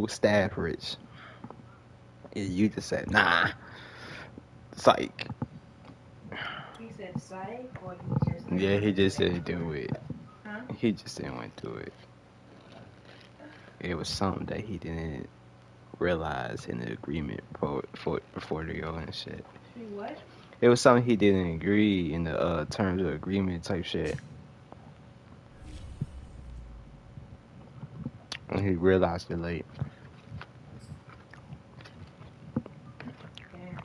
was staff rich. And you just said, nah, psych. He said psych, or he just... Yeah, he just didn't do it. Huh? He just didn't want to do it. It was something that he didn't realize in the agreement before the go and shit. What? It was something he didn't agree in the terms of agreement type shit. And he realized it late. Damn.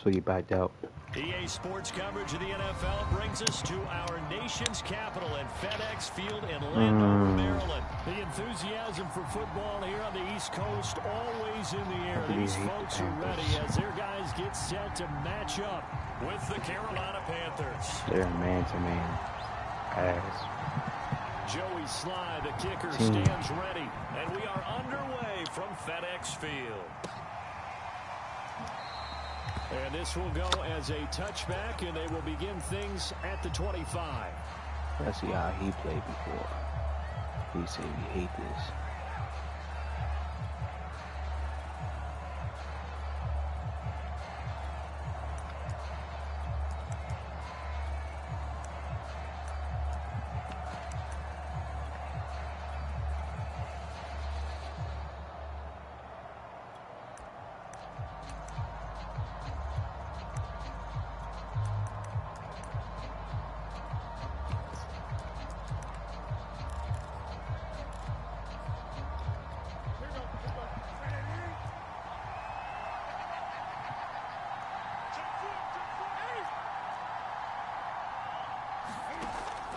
So he backed out. EA Sports coverage of the NFL brings us to our nation's capital at FedEx Field in Landover, Maryland. The enthusiasm for football here on the East Coast always in the air. These folks are ready as their guys get set to match up with the Carolina Panthers. They're man-to-man ass. Joey Sly, the kicker, stands ready, and we are underway from FedEx Field. And this will go as a touchback, and they will begin things at the 25. Let's see how he played before. He said he hate this.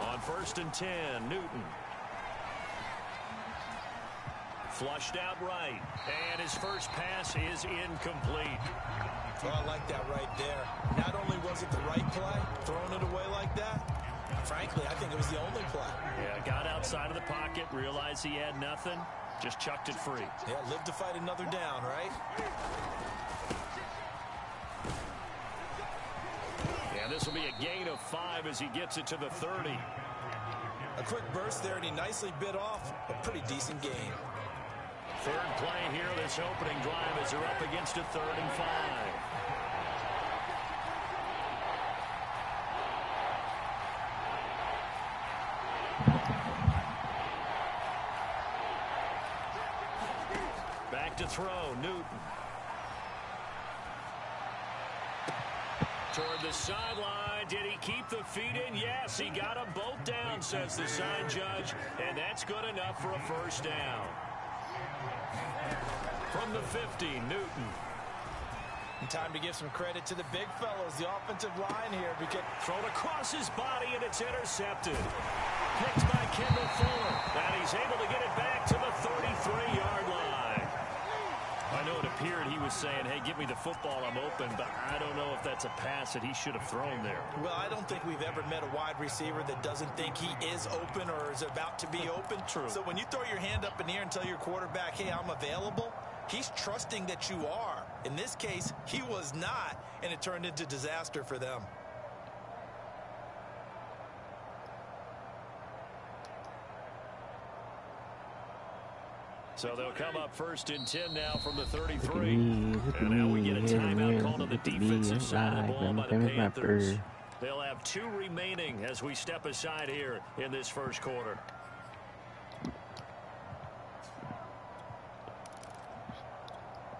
On 1st and 10, Newton. Flushed out right, and his first pass is incomplete. Oh, I like that right there. Not only was it the right play, throwing it away like that, frankly, I think it was the only play. Yeah, got outside of the pocket, realized he had nothing, just chucked it free. Yeah, live to fight another down, right? And this will be a gain of 5 as he gets it to the 30. A quick burst there, and he nicely bit off a pretty decent gain. Third play here, this opening drive as they're up against a 3rd and 5. Back to throw, Newton. Toward the sideline. Did he keep the feet in? Yes, he got them both down, says the sign judge, and that's good enough for a first down. From the 50, Newton. And time to give some credit to the big fellows, the offensive line here. Because thrown across his body, and it's intercepted. Picked by Kendall Fuller, and he's able to get it back to the 33-yard line. I know it appeared he was saying, hey, give me the football, I'm open, but I don't know if that's a pass that he should have thrown there. Well, I don't think we've ever met a wide receiver that doesn't think he is open or is about to be open. True. So when you throw your hand up in the air and tell your quarterback, hey, I'm available, he's trusting that you are. In this case, he was not, and it turned into disaster for them. So they'll come up 1st and 10 now from the 33. And now we get a timeout called on the defensive side of the ball by the Panthers. They'll have 2 remaining as we step aside here in this first quarter.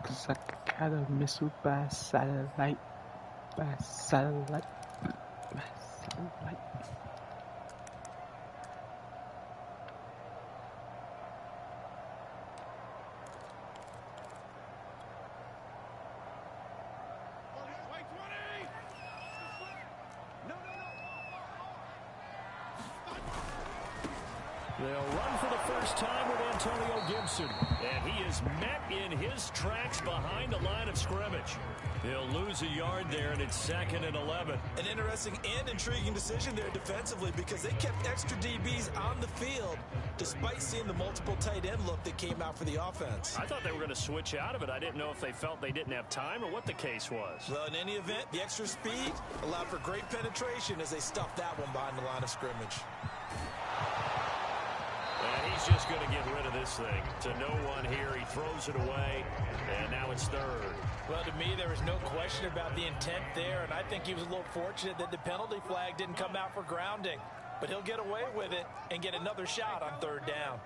Cause I got a missile by satellite. By satellite. By satellite. They'll run for the first time with Antonio Gibson. And he is met in his tracks behind the line of scrimmage. He'll lose a yard there, and it's 2nd and 11. An interesting and intriguing decision there defensively because they kept extra DBs on the field despite seeing the multiple tight end look that came out for the offense. I thought they were going to switch out of it. I didn't know if they felt they didn't have time or what the case was. Well, in any event, the extra speed allowed for great penetration as they stuffed that one behind the line of scrimmage. And he's He's just going to get rid of this thing. To no one here. He throws it away, and now it's third. Well, to me, there was no question about the intent there, and I think he was a little fortunate that the penalty flag didn't come out for grounding. But he'll get away with it and get another shot on third down.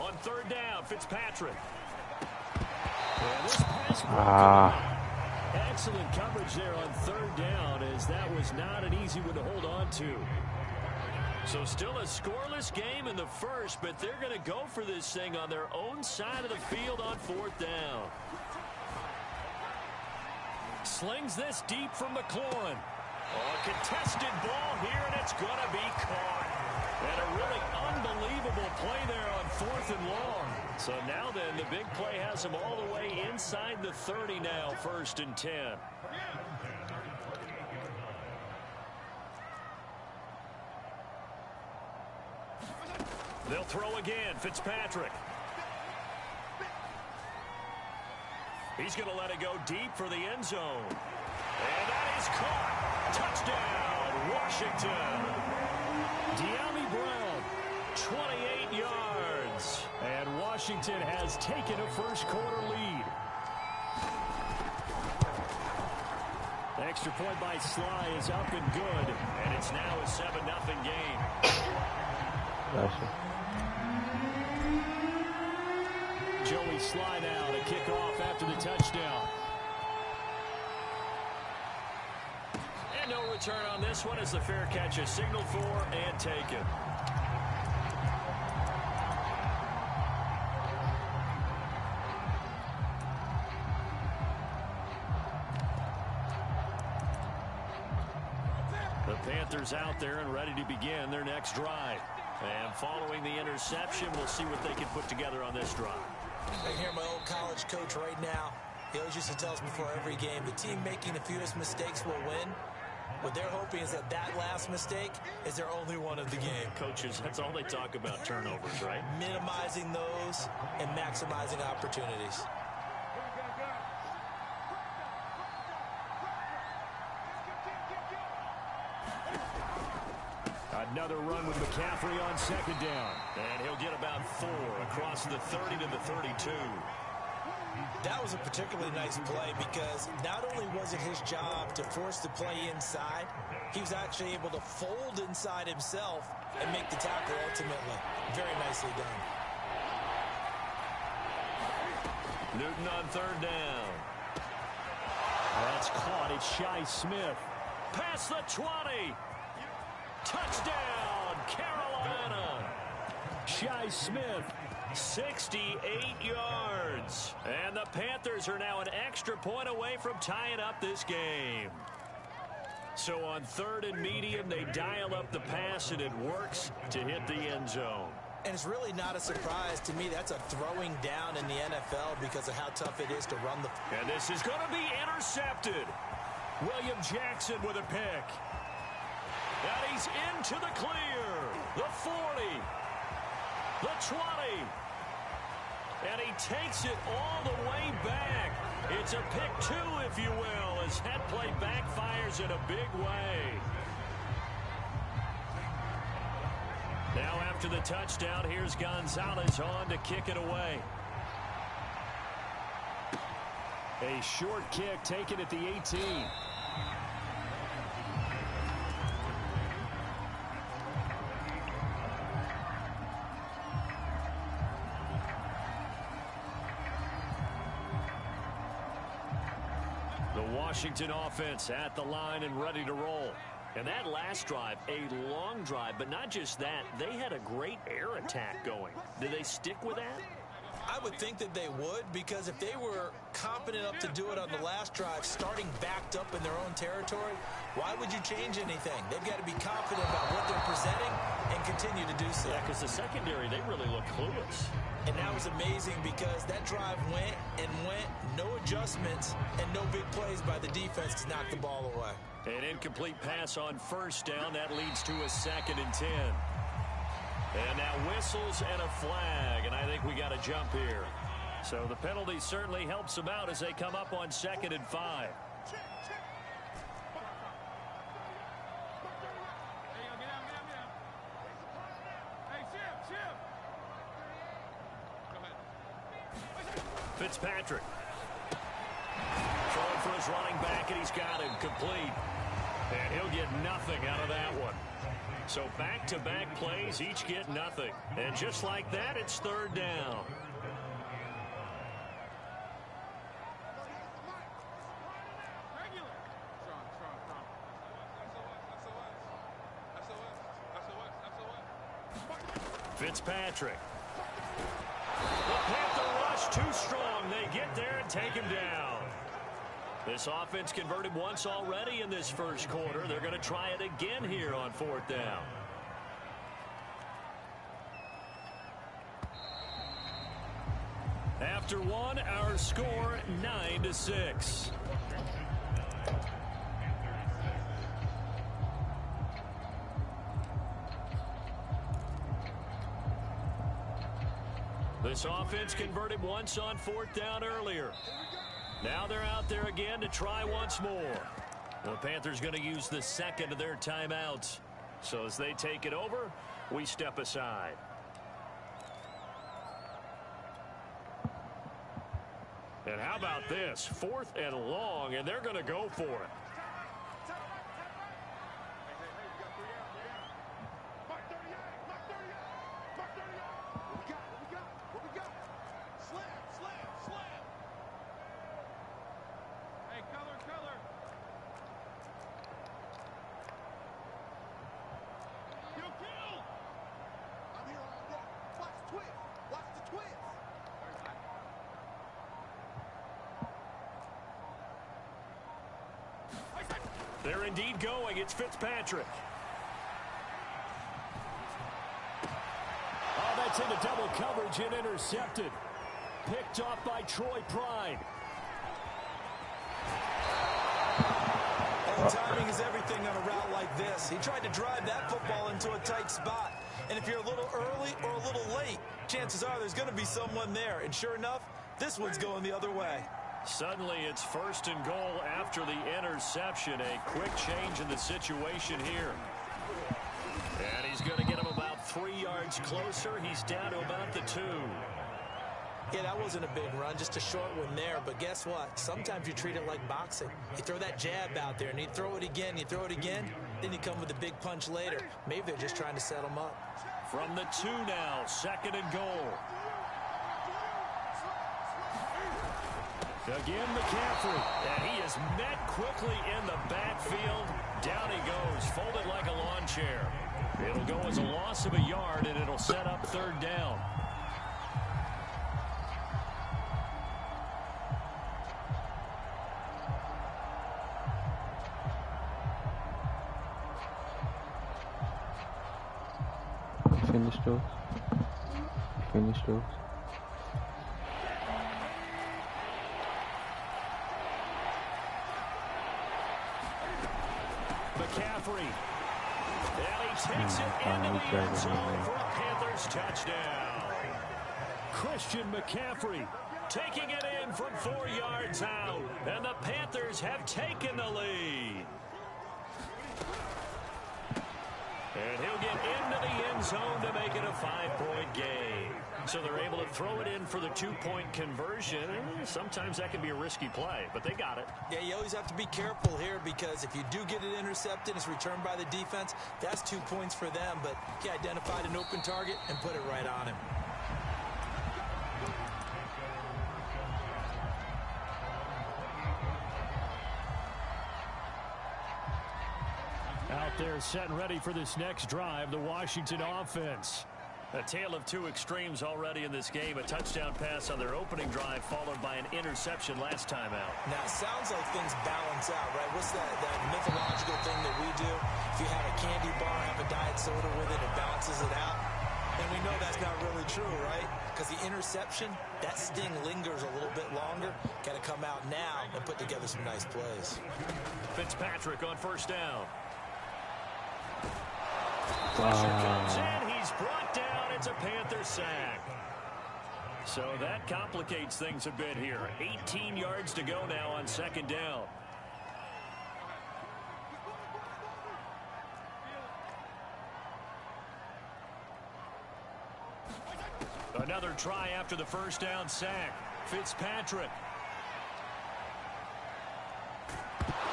On third down, Fitzpatrick. And this pass broken. Excellent coverage there on third down, as that was not an easy one to hold on to. So still a scoreless game in the first, but they're going to go for this thing on their own side of the field on fourth down. Slings this deep from McLaurin. A contested ball here, and it's going to be caught. And a really unbelievable play there on fourth and long. So now then, the big play has him all the way inside the 30 now, 1st and 10. They'll throw again, Fitzpatrick. He's going to let it go deep for the end zone. And that is caught. Touchdown, Washington. De'Ami Brown, 28 yards. And Washington has taken a first-quarter lead. The extra point by Sly is up and good. And it's now a 7-0 game. Gotcha. Joey Sly now to kick off after the touchdown. And no return on this one as the fair catch is signaled for and taken. The Panthers out there and ready to begin their next drive. And following the interception, we'll see what they can put together on this drive. I hear my old college coach right now. He always used to tell us before every game, the team making the fewest mistakes will win. What they're hoping is that that last mistake is their only one of the game. Coaches, that's all they talk about, turnovers, right? Minimizing those and maximizing opportunities. Another run with McCaffrey on second down. And he'll get about 4 across the 30 to the 32. That was a particularly nice play because not only was it his job to force the play inside, he was actually able to fold inside himself and make the tackle ultimately. Very nicely done. Newton on third down. That's caught. It's Shi Smith. Past the 20. Touchdown, Carolina. Shi Smith, 68 yards. And the Panthers are now an extra point away from tying up this game. So on third and medium, they dial up the pass, and it works to hit the end zone. And it's really not a surprise to me. That's a throwing down in the NFL because of how tough it is to run the... And this is going to be intercepted. William Jackson with a pick. And he's into the clear. The 40. The 20. And he takes it all the way back. It's a pick 2, if you will, as that play backfires in a big way. Now after the touchdown, here's Gonzalez on to kick it away. A short kick taken at the 18. Washington offense at the line and ready to roll. And that last drive, a long drive, but not just that, they had a great air attack going. Did they stick with that? I would think that they would, because if they were competent enough to do it on the last drive, starting backed up in their own territory, why would you change anything? They've got to be confident about what they're presenting and continue to do so. Yeah, because the secondary, they really look clueless. And that was amazing because that drive went and went, no adjustments, and no big plays by the defense to knock the ball away. An incomplete pass on first down. That leads to a 2nd and 10. And now whistles and a flag, and I think we got a jump here. So the penalty certainly helps them out as they come up on 2nd and 5. Fitzpatrick. Throwing for his running back, and he's got him complete. And he'll get nothing out of that one. So back-to-back plays, each get nothing. And just like that, it's third down. Fitzpatrick. The Panther rush too strong. They get there and take him down. This offense converted once already in this first quarter. They're going to try it again here on fourth down. After one, our score 9-6. This offense converted once on fourth down earlier. Now they're out there again to try once more. The Panthers going to use the second of their timeouts. So as they take it over, we step aside. And how about this? 4th and long, and they're going to go for it. They're indeed going. It's Fitzpatrick. Oh, that's into double coverage and intercepted. Picked off by Troy Pride. And timing is everything on a route like this. He tried to drive that football into a tight spot. And if you're a little early or a little late, chances are there's going to be someone there. And sure enough, this one's going the other way. Suddenly it's 1st and goal after the interception. A quick change in the situation here. And he's going to get him about 3 yards closer. He's down to about the 2. Yeah, that wasn't a big run, just a short one there. But guess what? Sometimes you treat it like boxing. You throw that jab out there, and you throw it again, then you come with a big punch later. Maybe they're just trying to set him up. From the 2 now, 2nd and goal. Again, McCaffrey. And he is met quickly in the backfield. Down he goes, folded like a lawn chair. It'll go as a loss of a yard, and it'll set up 3rd down. Finish those. Finish those. McCaffrey. And he takes it into the end zone for a Panthers touchdown. Christian McCaffrey taking it in from 4 yards out. And the Panthers have taken the lead. And he'll get into the end zone to make it a 5-point game. So they're able to throw it in for the 2-point conversion. Sometimes that can be a risky play, but they got it. Yeah, you always have to be careful here because if you do get it intercepted, it's returned by the defense, that's 2 points for them. But he identified an open target and put it right on him. Out there set and ready for this next drive, the Washington offense. A tale of 2 extremes already in this game. A touchdown pass on their opening drive followed by an interception last time out. Now, it sounds like things balance out, right? What's that mythological thing that we do? If you have a candy bar, have a diet soda with it, it balances it out. And we know that's not really true, right? Because the interception, that sting lingers a little bit longer. Got to come out now and put together some nice plays. Fitzpatrick on 1st down. Pressure comes in. He's brought down. It's a Panther sack. So that complicates things a bit here. 18 yards to go now on 2nd down. Another try after the 1st down sack. Fitzpatrick.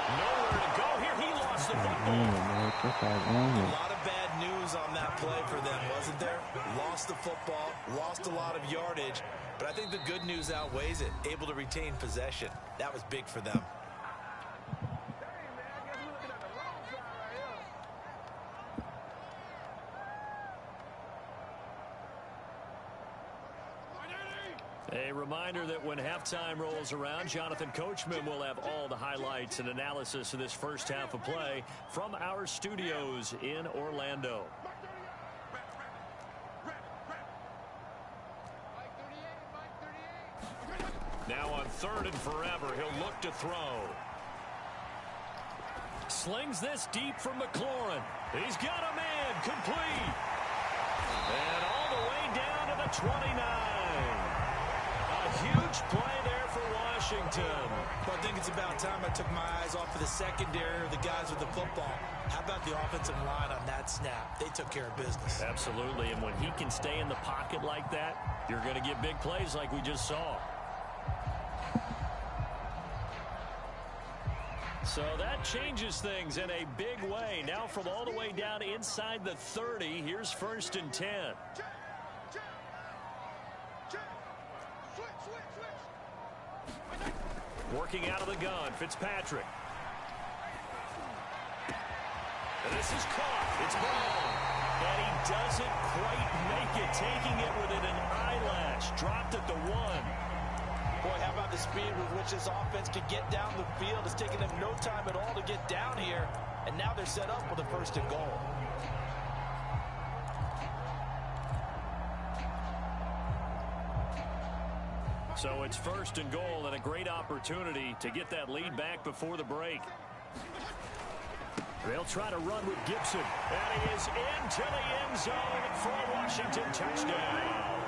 Nowhere to go here. He lost the football. A lot of bad news on that play for them, wasn't there? Lost the football, lost a lot of yardage, but I think the good news outweighs it. Able to retain possession. That was big for them. A reminder that when halftime rolls around, Jonathan Coachman will have all the highlights and analysis of this first half of play from our studios in Orlando. Now on 3rd and forever, he'll look to throw. Slings this deep from McLaurin. He's got a man complete. And all the way down to the 29. A huge play there for Washington. Well, I think it's about time I took my eyes off of the secondary or the guys with the football. How about the offensive line on that snap? They took care of business. Absolutely, and when he can stay in the pocket like that, you're going to get big plays like we just saw. So that changes things in a big way. Now from all the way down inside the 30, here's 1st and 10. Working out of the gun, Fitzpatrick. And this is caught. It's ball. And he doesn't quite make it, taking it within an eyelash. Dropped at the 1. Boy, how about the speed with which this offense could get down the field? It's taken them no time at all to get down here. And now they're set up with a 1st and goal. So it's 1st and goal and a great opportunity to get that lead back before the break. They'll try to run with Gibson. And he is into the end zone for a Washington touchdown.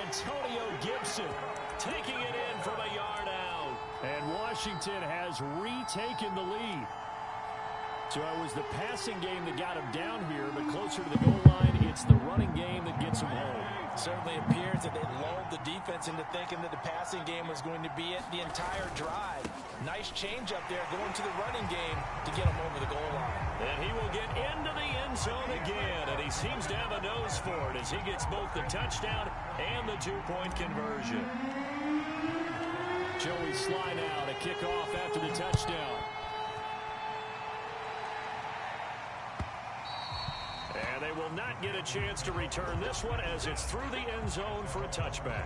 Antonio Gibson taking it in from a yard out. And Washington has retaken the lead. So it was the passing game that got him down here, but closer to the goal line, it's the running game that gets him home. Certainly appears that they lulled the defense into thinking that the passing game was going to be it the entire drive. Nice change up there going to the running game to get him over the goal line. And he will get into the end zone again, and he seems to have a nose for it as he gets both the touchdown and the 2-point conversion. Joey Sly now to kick off after the touchdown. And they will not get a chance to return this one as it's through the end zone for a touchback.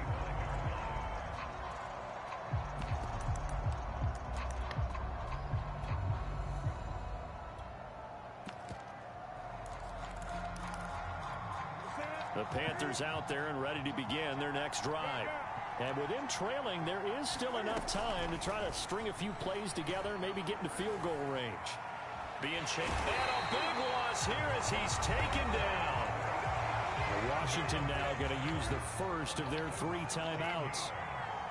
The Panthers out there and ready to begin their next drive. And with him trailing, there is still enough time to try to string a few plays together, maybe get into field goal range. Being chased. And a big loss here as he's taken down. Washington now going to use the first of their 3 timeouts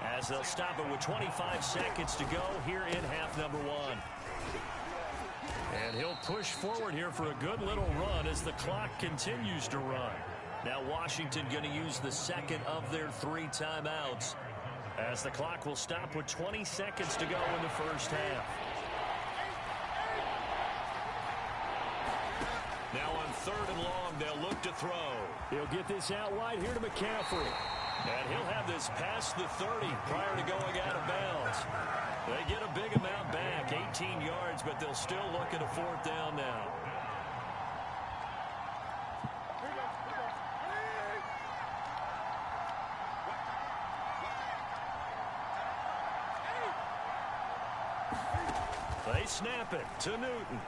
as they'll stop it with 25 seconds to go here in half number 1. And he'll push forward here for a good little run as the clock continues to run. Now Washington going to use the second of their 3 timeouts as the clock will stop with 20 seconds to go in the first half. Now on 3rd and long, they'll look to throw. He'll get this out wide here to McCaffrey. And he'll have this past the 30 prior to going out of bounds. They get a big amount back, 18 yards, but they'll still look at a 4th down now. They snap it to Newton.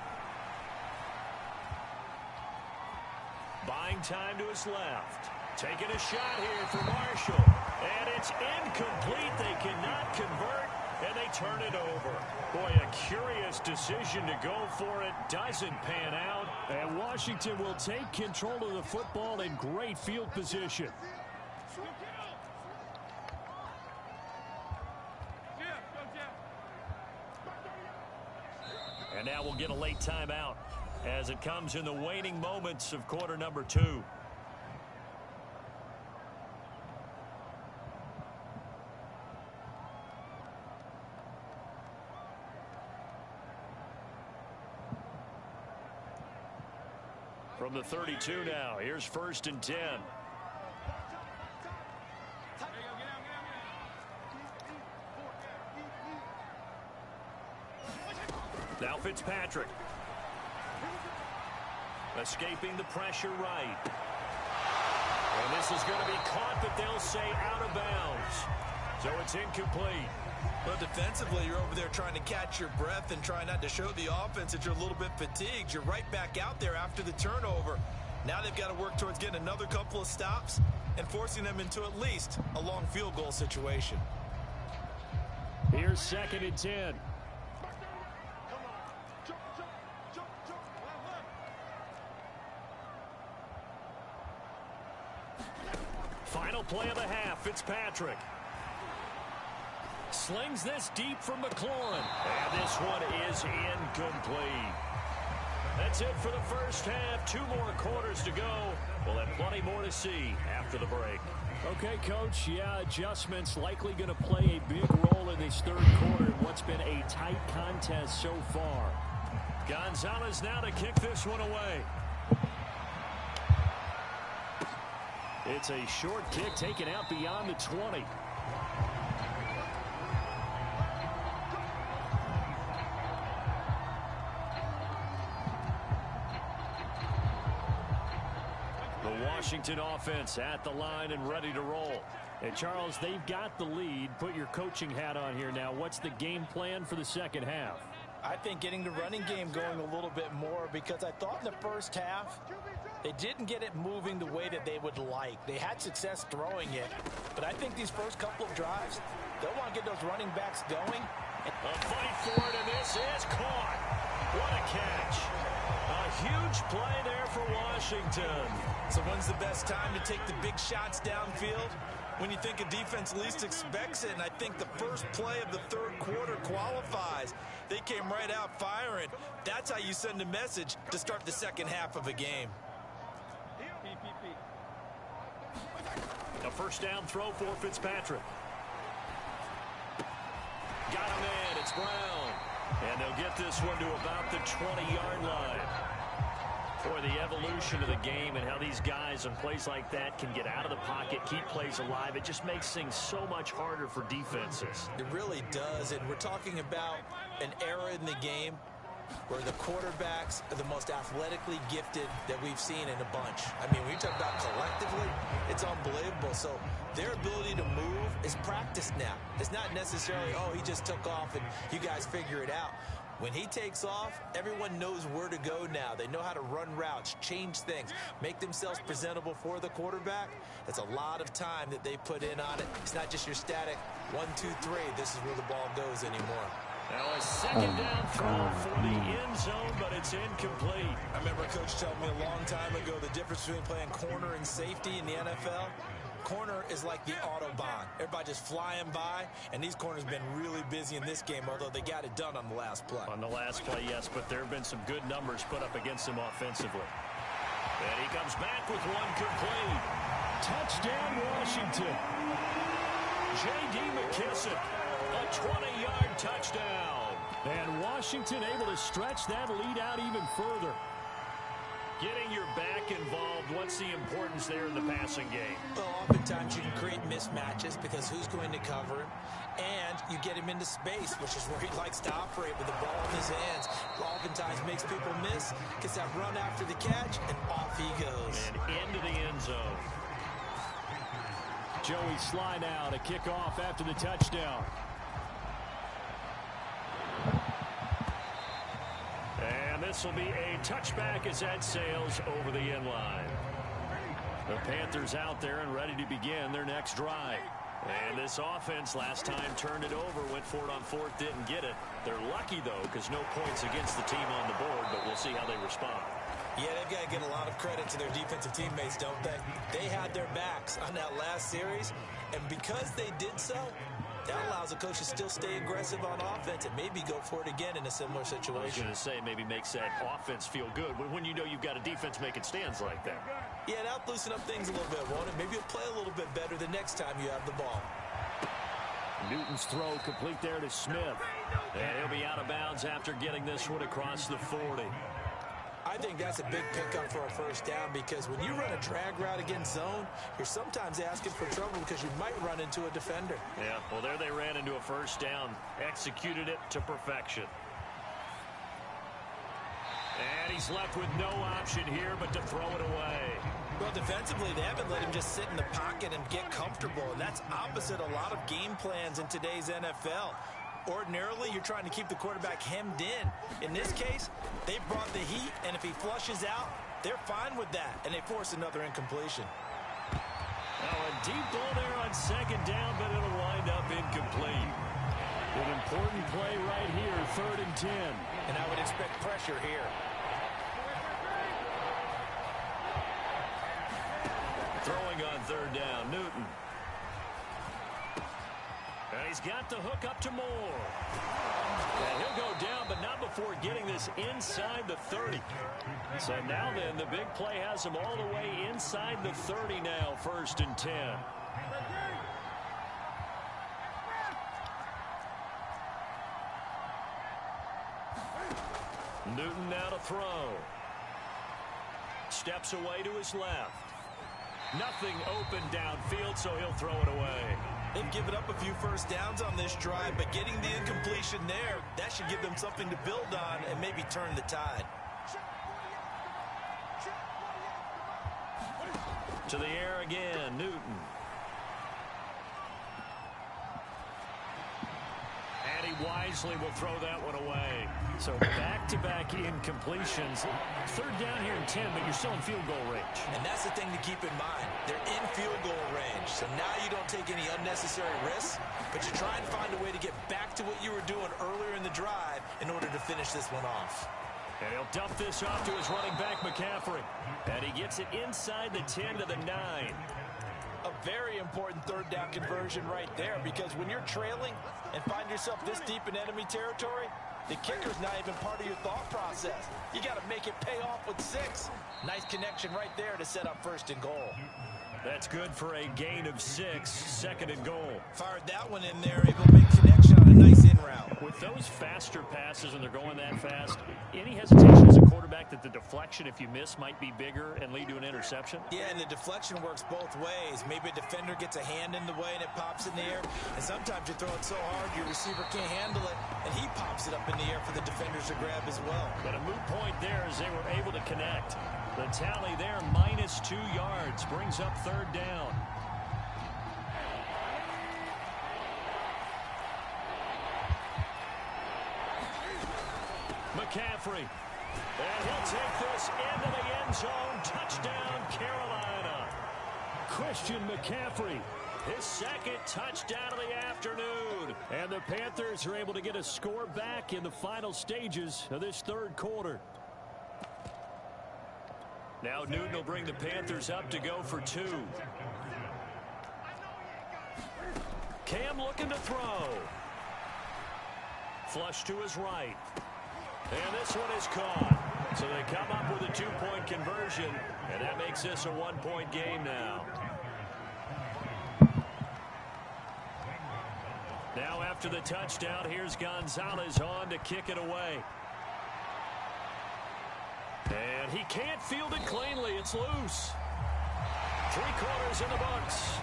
Buying time to his left. Taking a shot here for Marshall. And it's incomplete. They cannot convert, and they turn it over. Boy, a curious decision to go for it. Doesn't pan out. And Washington will take control of the football in great field position. And now we'll get a late timeout as it comes in the waning moments of quarter number 2. From the 32 now, here's 1st and 10. Now Fitzpatrick. Escaping the pressure right. And this is going to be caught, but they'll say out of bounds. So it's incomplete. But defensively, you're over there trying to catch your breath and try not to show the offense that you're a little bit fatigued. You're right back out there after the turnover. Now they've got to work towards getting another couple of stops and forcing them into at least a long field goal situation. Here's 2nd and 10. Final play of the half, Fitzpatrick. Slings this deep from McLaurin. And this one is incomplete. That's it for the first half. 2 more quarters to go. We'll have plenty more to see after the break. Okay, Coach. Yeah, adjustments likely going to play a big role in this 3rd quarter in what's been a tight contest so far. Gonzalez now to kick this one away. It's a short kick taken out beyond the 20. The Washington offense at the line and ready to roll. And Charles, they've got the lead. Put your coaching hat on here now. What's the game plan for the second half? I think getting the running game going a little bit more, because I thought in the first half they didn't get it moving the way that they would like. They had success throwing it, but I think these first couple of drives, they'll want to get those running backs going. A fight for it, and this is caught. What a catch. A huge play there for Washington. So when's the best time to take the big shots downfield? When you think a defense least expects it, and I think the first play of the 3rd quarter qualifies. They came right out firing. That's how you send a message to start the second half of a game. A first down throw for Fitzpatrick. Got him in. It's Brown. And they'll get this one to about the 20-yard line. For the evolution of the game and how these guys in plays like that can get out of the pocket, keep plays alive, it just makes things so much harder for defenses. It really does, and we're talking about an era in the game where the quarterbacks are the most athletically gifted that we've seen in a bunch. I mean, when you talk about collectively, it's unbelievable. So their ability to move is practiced now. It's not necessarily, oh, he just took off and you guys figure it out. When he takes off, everyone knows where to go now. They know how to run routes, change things, make themselves presentable for the quarterback. That's a lot of time that they put in on it. It's not just your static 1, 2, 3. This is where the ball goes anymore. Now a second down throw for the end zone, but it's incomplete. I remember a coach telling me a long time ago the difference between playing corner and safety in the NFL. Corner is like the Autobahn. Everybody just flying by, and these corners have been really busy in this game, although they got it done on the last play. On the last play, yes, but there have been some good numbers put up against him offensively. And he comes back with one complete. Touchdown, Washington. J.D. McKissick, a 20-yard touchdown. And Washington able to stretch that lead out even further. Getting your back involved, what's the importance there in the passing game? Well, oftentimes you can create mismatches because who's going to cover him, and you get him into space, which is where he likes to operate with the ball in his hands. Oftentimes makes people miss, gets that run after the catch, and off he goes. And into the end zone. Joey Sly now to kick off after the touchdown. And this will be a touchback as that sails over the end line. The Panthers out there and ready to begin their next drive. And this offense last time turned it over, went for it on 4th, didn't get it. They're lucky, though, because no points against the team on the board, but we'll see how they respond. Yeah, they've got to give a lot of credit to their defensive teammates, don't they? They had their backs on that last series, and because they did so, that allows the coach to still stay aggressive on offense and maybe go for it again in a similar situation. I was going to say, maybe makes that offense feel good when you know you've got a defense making stands like that. Yeah, that'll loosen up things a little bit, won't it? Maybe you'll play a little bit better the next time you have the ball. Newton's throw complete there to Smith. And he'll be out of bounds after getting this one across the 40. I think that's a big pickup for a first down because when you run a drag route against zone, you're sometimes asking for trouble because you might run into a defender. Yeah, well, there they ran into a first down, executed it to perfection. And he's left with no option here but to throw it away. Well, defensively, they haven't let him just sit in the pocket and get comfortable, and that's opposite a lot of game plans in today's NFL. Ordinarily, you're trying to keep the quarterback hemmed in. In this case, they brought the heat, and if he flushes out, they're fine with that, and they force another incompletion. Now a deep ball there on second down, but it'll wind up incomplete. An important play right here, 3rd and 10. And I would expect pressure here. Throwing on 3rd down, Newton. And he's got the hook up to Moore. And he'll go down, but not before getting this inside the 30. So now then, the big play has him all the way inside the 30 now, 1st and 10. Newton now to throw. Steps away to his left. Nothing open downfield, so he'll throw it away. They've given up a few first downs on this drive, but getting the incompletion there, that should give them something to build on and maybe turn the tide. To the air again, Newton. And he wisely will throw that one away. So back-to-back incompletions. 3rd down here in 10, but you're still in field goal range. And that's the thing to keep in mind. They're in field goal range. So now you don't take any unnecessary risks, but you try and find a way to get back to what you were doing earlier in the drive in order to finish this one off. And he'll dump this off to his running back, McCaffrey. And he gets it inside the 10 to the 9. A very important 3rd down conversion right there, because when you're trailing and find yourself this deep in enemy territory, the kicker's not even part of your thought process. You got to make it pay off with 6. Nice connection right there to set up 1st and goal. That's good for a gain of 6, 2nd and goal. Fired that one in there, able to make connection on a nice in route. With those faster passes and they're going that fast, any hesitation as a quarterback that the deflection, if you miss, might be bigger and lead to an interception? Yeah, and the deflection works both ways. Maybe a defender gets a hand in the way and it pops in the air, and sometimes you throw it so hard your receiver can't handle it, and he pops it up in the air for the defenders to grab as well. But a moot point there as they were able to connect. The tally there, minus 2 yards, brings up 3rd down. McCaffrey. And he'll take this into the end zone. Touchdown, Carolina. Christian McCaffrey, his 2nd touchdown of the afternoon. And the Panthers are able to get a score back in the final stages of this 3rd quarter. Now Newton will bring the Panthers up to go for 2. Cam looking to throw. Flush to his right. And this one is caught. So they come up with a 2-point conversion, and that makes this a 1-point game now. Now after the touchdown, here's Gonzalez on to kick it away. And he can't field it cleanly. It's loose. 3 quarters in the books.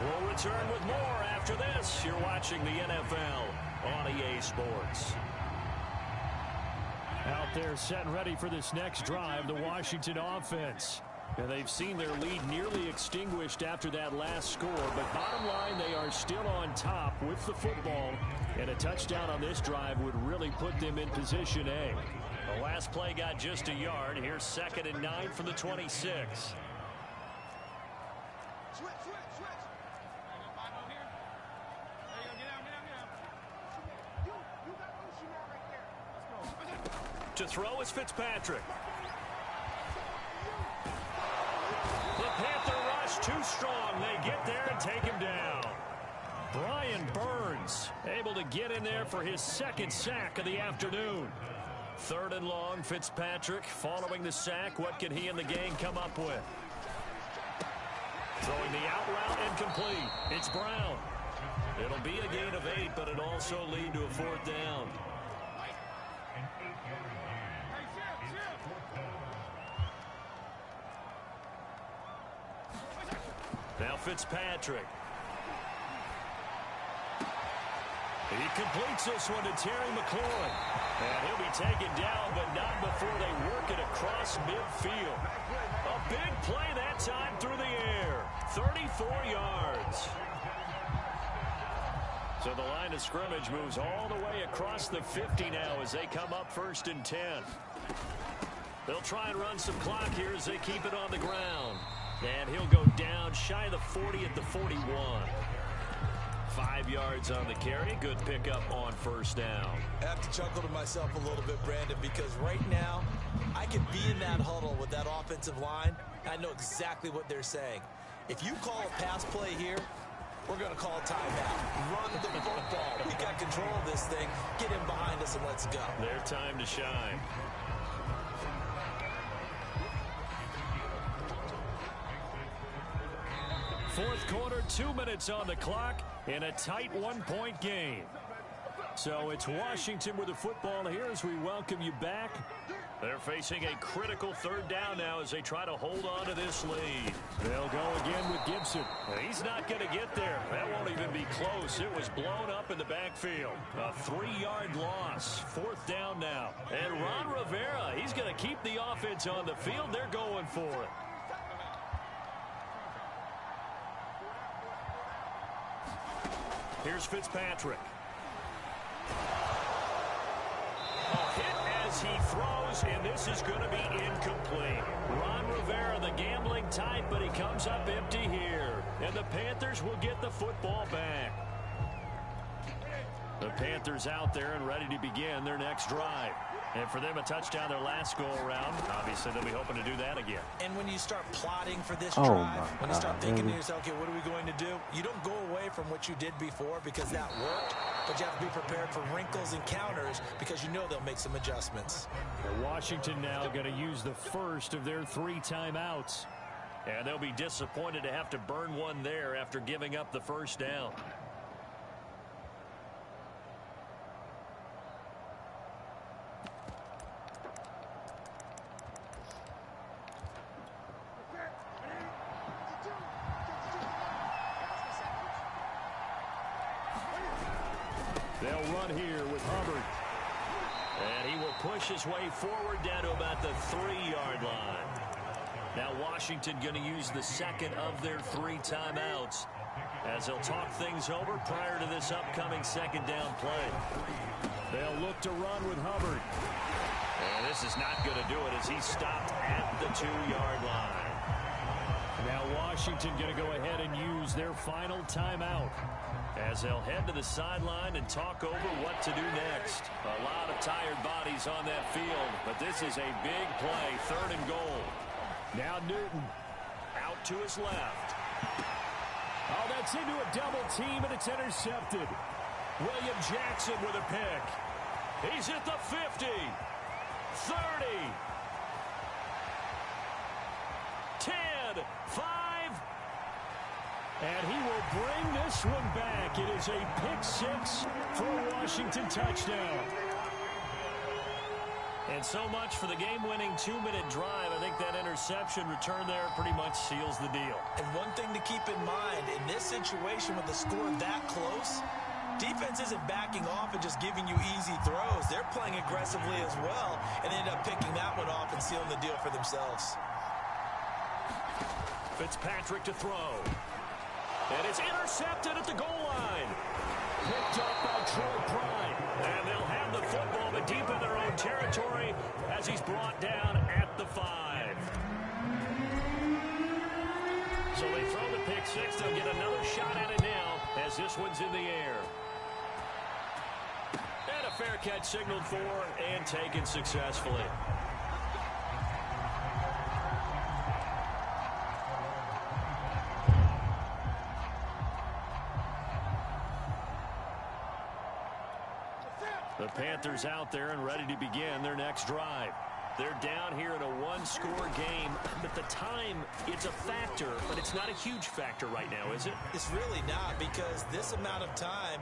We'll return with more after this. You're watching the NFL on EA Sports. Out there set and ready for this next drive, the Washington offense. And they've seen their lead nearly extinguished after that last score. But bottom line, they are still on top with the football. And a touchdown on this drive would really put them in position A. The last play got just a yard. Here's 2nd and 9 from the 26. To throw is Fitzpatrick. The Panther rush too strong. They get there and take him down. Brian Burns able to get in there for his 2nd sack of the afternoon. 3rd and long, Fitzpatrick following the sack. What can he and the gang come up with? Throwing the out route incomplete. It's Brown. It'll be a gain of 8, but it'll also lead to a 4th down. Now Fitzpatrick. He completes this one to Terry McLaurin. And he'll be taken down, but not before they work it across midfield. A big play that time through the air. 34 yards. So the line of scrimmage moves all the way across the 50 now as they come up 1st and 10. They'll try and run some clock here as they keep it on the ground. And he'll go down shy of the 40 at the 41. 5 yards on the carry. Good pickup on 1st down. I have to chuckle to myself a little bit, Brandon, because right now I could be in that huddle with that offensive line. I know exactly what they're saying. If you call a pass play here, we're going to call a timeout. Run the football. We got control of this thing. Get him behind us and let's go. Their time to shine. Fourth quarter, 2 minutes on the clock in a tight 1-point game. So it's Washington with the football here as we welcome you back. They're facing a critical 3rd down now as they try to hold on to this lead. They'll go again with Gibson. He's not going to get there. That won't even be close. It was blown up in the backfield. A 3-yard loss. 4th down now. And Ron Rivera, he's going to keep the offense on the field. They're going for it. Here's Fitzpatrick. A hit as he throws, and this is going to be incomplete. Ron Rivera, the gambling type, but he comes up empty here. And the Panthers will get the football back. The Panthers out there and ready to begin their next drive. And for them, a touchdown their last go-around. Obviously, they'll be hoping to do that again. And when you start plotting for this drive, when you start thinking to yourself, okay, what are we going to do? You don't go away from what you did before because that worked, but you have to be prepared for wrinkles and counters because you know they'll make some adjustments. And Washington now going to use the first of their 3 timeouts. And they'll be disappointed to have to burn one there after giving up the 1st down. They'll run here with Hubbard. And he will push his way forward down to about the 3-yard line. Now Washington going to use the second of their 3 timeouts as they'll talk things over prior to this upcoming 2nd down play. They'll look to run with Hubbard. And this is not going to do it as he stopped at the 2-yard line. Now Washington going to go ahead and use their final timeout as they'll head to the sideline and talk over what to do next. A lot of tired bodies on that field, but this is a big play, 3rd and goal. Now Newton out to his left. Oh, that's into a double team, and it's intercepted. William Jackson with a pick. He's at the 50, 30, 10, 5. And he will bring this one back. It is a pick-6 for a Washington touchdown. And so much for the game-winning 2-minute drive. I think that interception return there pretty much seals the deal. And one thing to keep in mind, in this situation with the score that close, defense isn't backing off and just giving you easy throws. They're playing aggressively as well, and they end up picking that one off and sealing the deal for themselves. Fitzpatrick to throw. And it's intercepted at the goal line. Picked up by Troy Pride. And they'll have the football, but deep in their own territory as he's brought down at the 5. So they throw the pick-6. They'll get another shot at it now as this one's in the air. And a fair catch signaled for and taken successfully. The Panthers out there and ready to begin their next drive. They're down here in a 1-score game, but the time, it's a factor, but it's not a huge factor right now, is it? It's really not, because this amount of time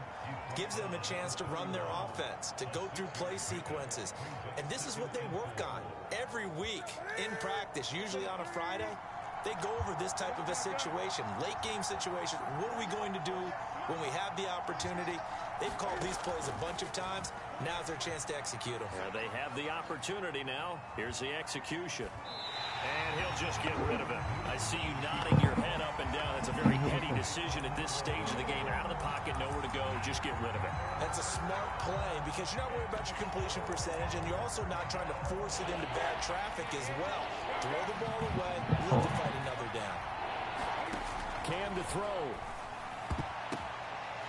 gives them a chance to run their offense, to go through play sequences. And this is what they work on every week in practice, usually on a Friday. They go over this type of a situation, late game situation. What are we going to do when we have the opportunity? They've called these plays a bunch of times. Now's their chance to execute them. They have the opportunity now. Here's the execution. And he'll just get rid of it. I see you nodding your head up and down. That's a very heady decision at this stage of the game. Out of the pocket, nowhere to go. Just get rid of it. That's a smart play because you're not worried about your completion percentage, and you're also not trying to force it into bad traffic as well. Throw the ball away. Look to fight another down. Cam to throw.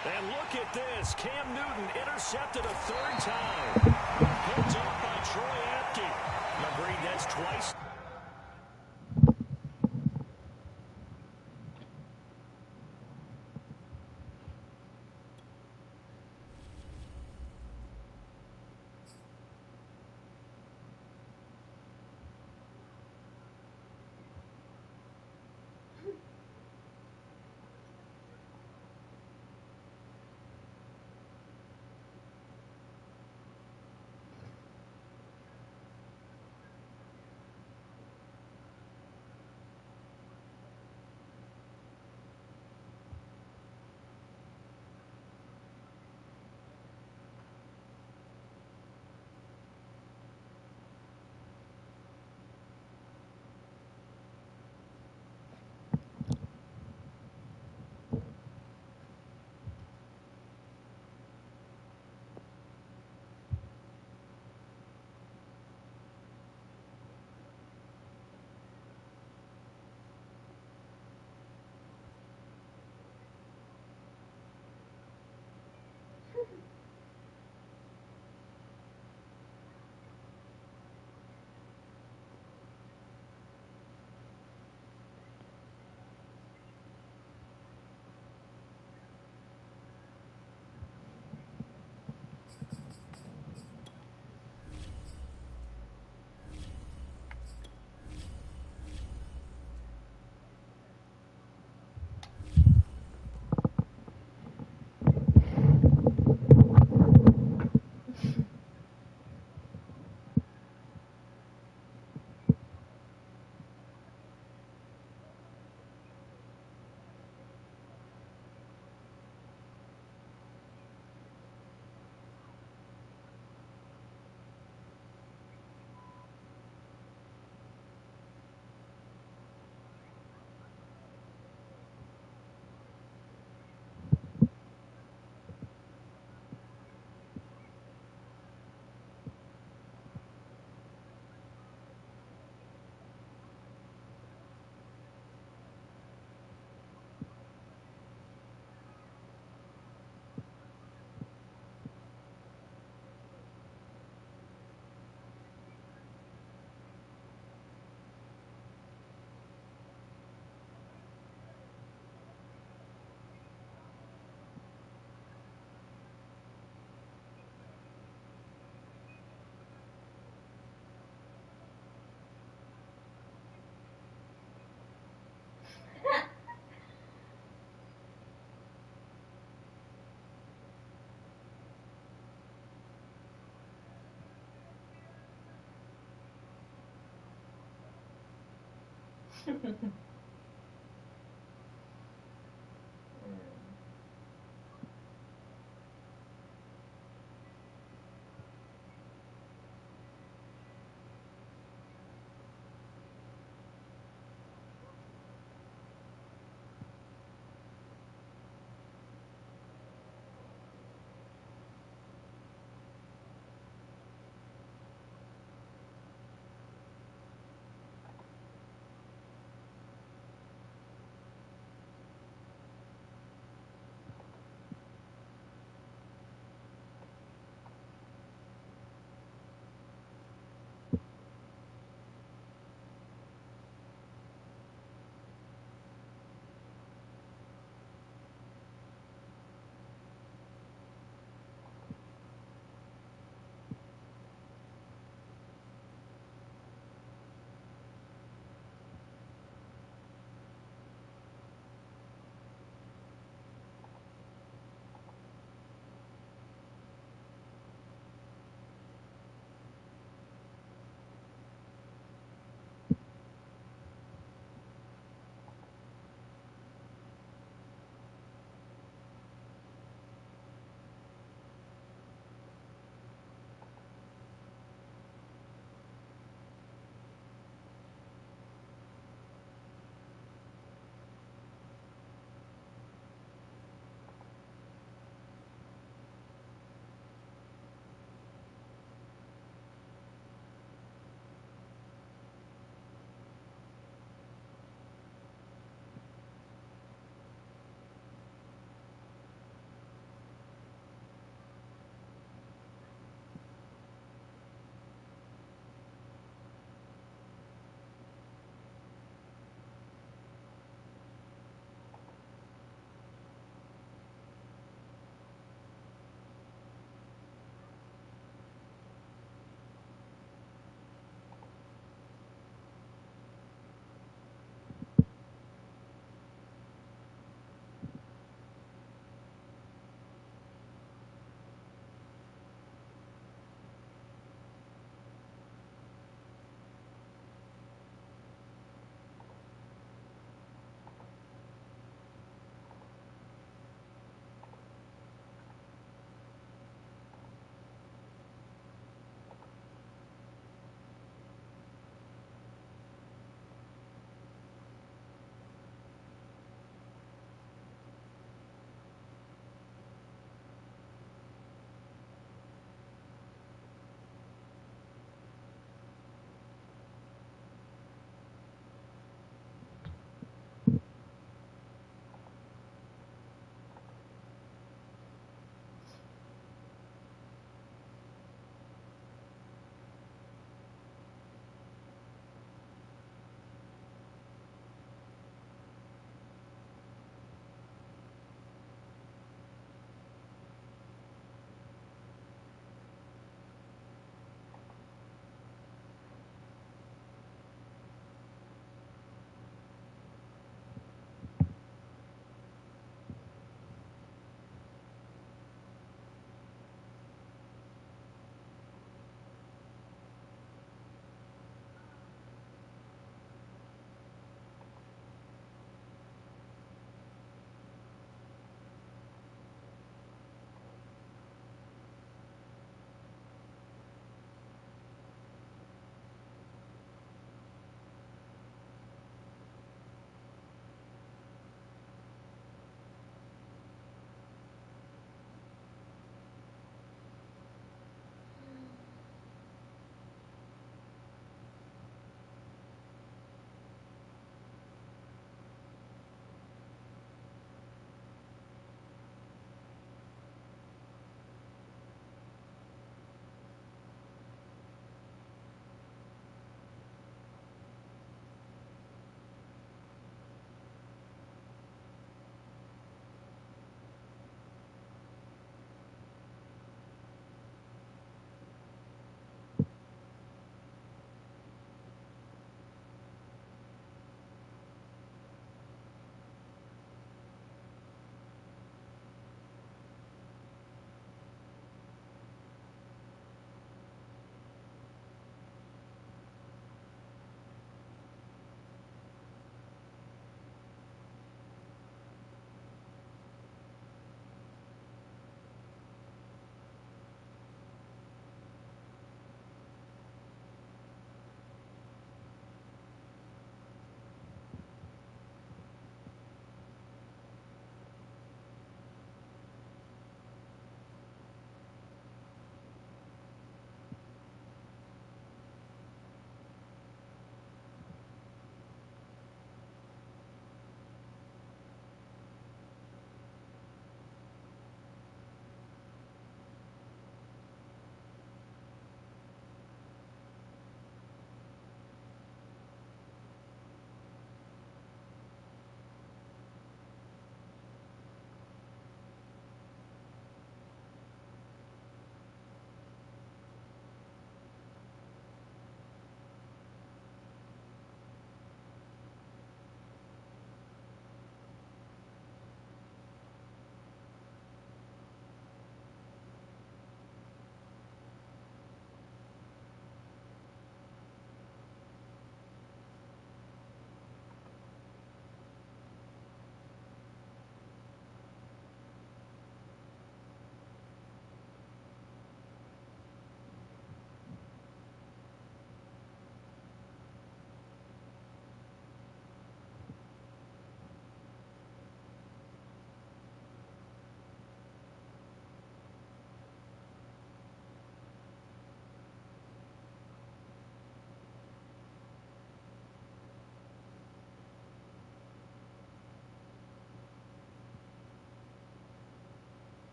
And look at this. Cam Newton intercepted a third time. Picked off by Troy Apke. Agreed, that's twice.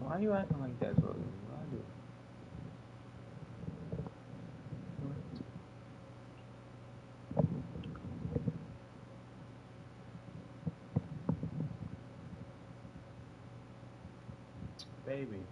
Why you acting like that, bro? Why do? Baby.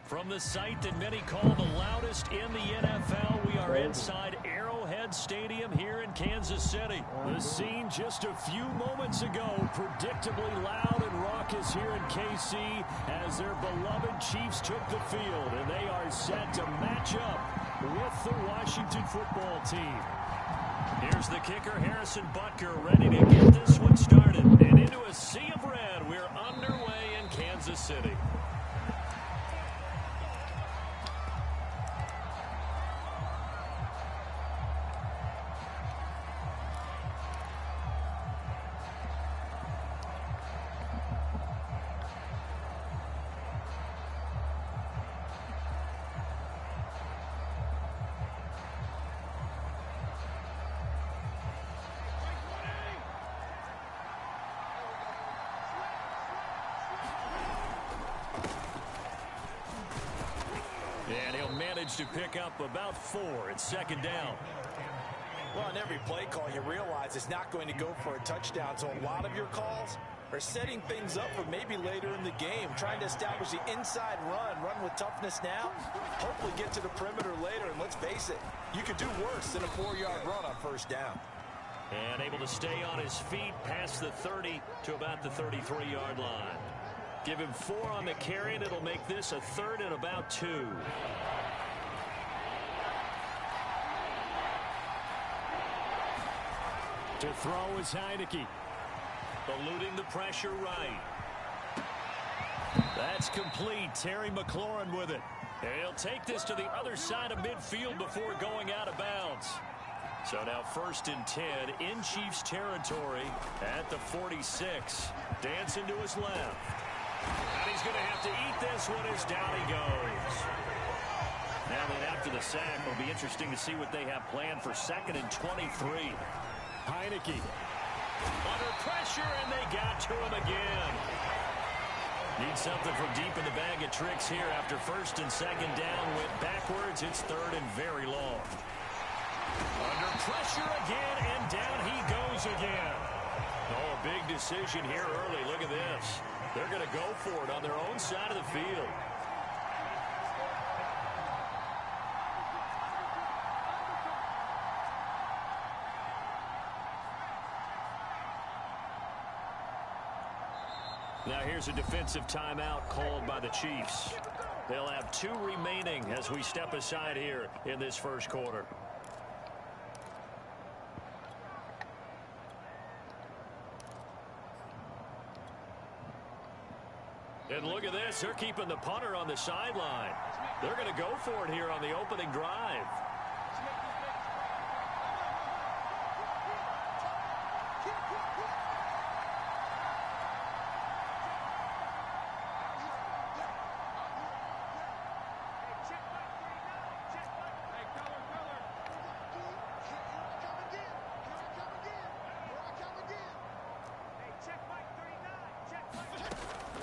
From the site that many call the loudest in the NFL, we are inside Arrowhead Stadium here in Kansas City. The scene just a few moments ago, predictably loud and raucous here in KC as their beloved Chiefs took the field, and they are set to match up with the Washington football team. Here's the kicker, Harrison Butker, ready to get this one started. And into a sea of red, we're underway in Kansas City. And he'll manage to pick up about 4. It's second down. Well, on every play call, you realize it's not going to go for a touchdown. So a lot of your calls are setting things up for maybe later in the game, trying to establish the inside run with toughness now, hopefully get to the perimeter later. And let's face it, you could do worse than a 4-yard run on first down. And able to stay on his feet past the 30 to about the 33-yard line. Give him 4 on the carry, and it'll make this a 3rd and about 2. To throw is Heineke. Eluding the pressure right. That's complete. Terry McLaurin with it. And he'll take this to the other side of midfield before going out of bounds. So now 1st and 10 in Chiefs territory at the 46. Dancing to his left. And he's going to have to eat this one as down he goes. Now then after the sack, it'll be interesting to see what they have planned for 2nd and 23. Heineke under pressure, and they got to him again. Need something from deep in the bag of tricks here after 1st and 2nd down. Went backwards. It's 3rd and very long. Under pressure again, and down he goes again. Oh, a big decision here early. Look at this. They're going to go for it on their own side of the field. Now here's a defensive timeout called by the Chiefs. They'll have 2 remaining as we step aside here in this first quarter. And look at this. They're keeping the punter on the sideline. They're going to go for it here on the opening drive.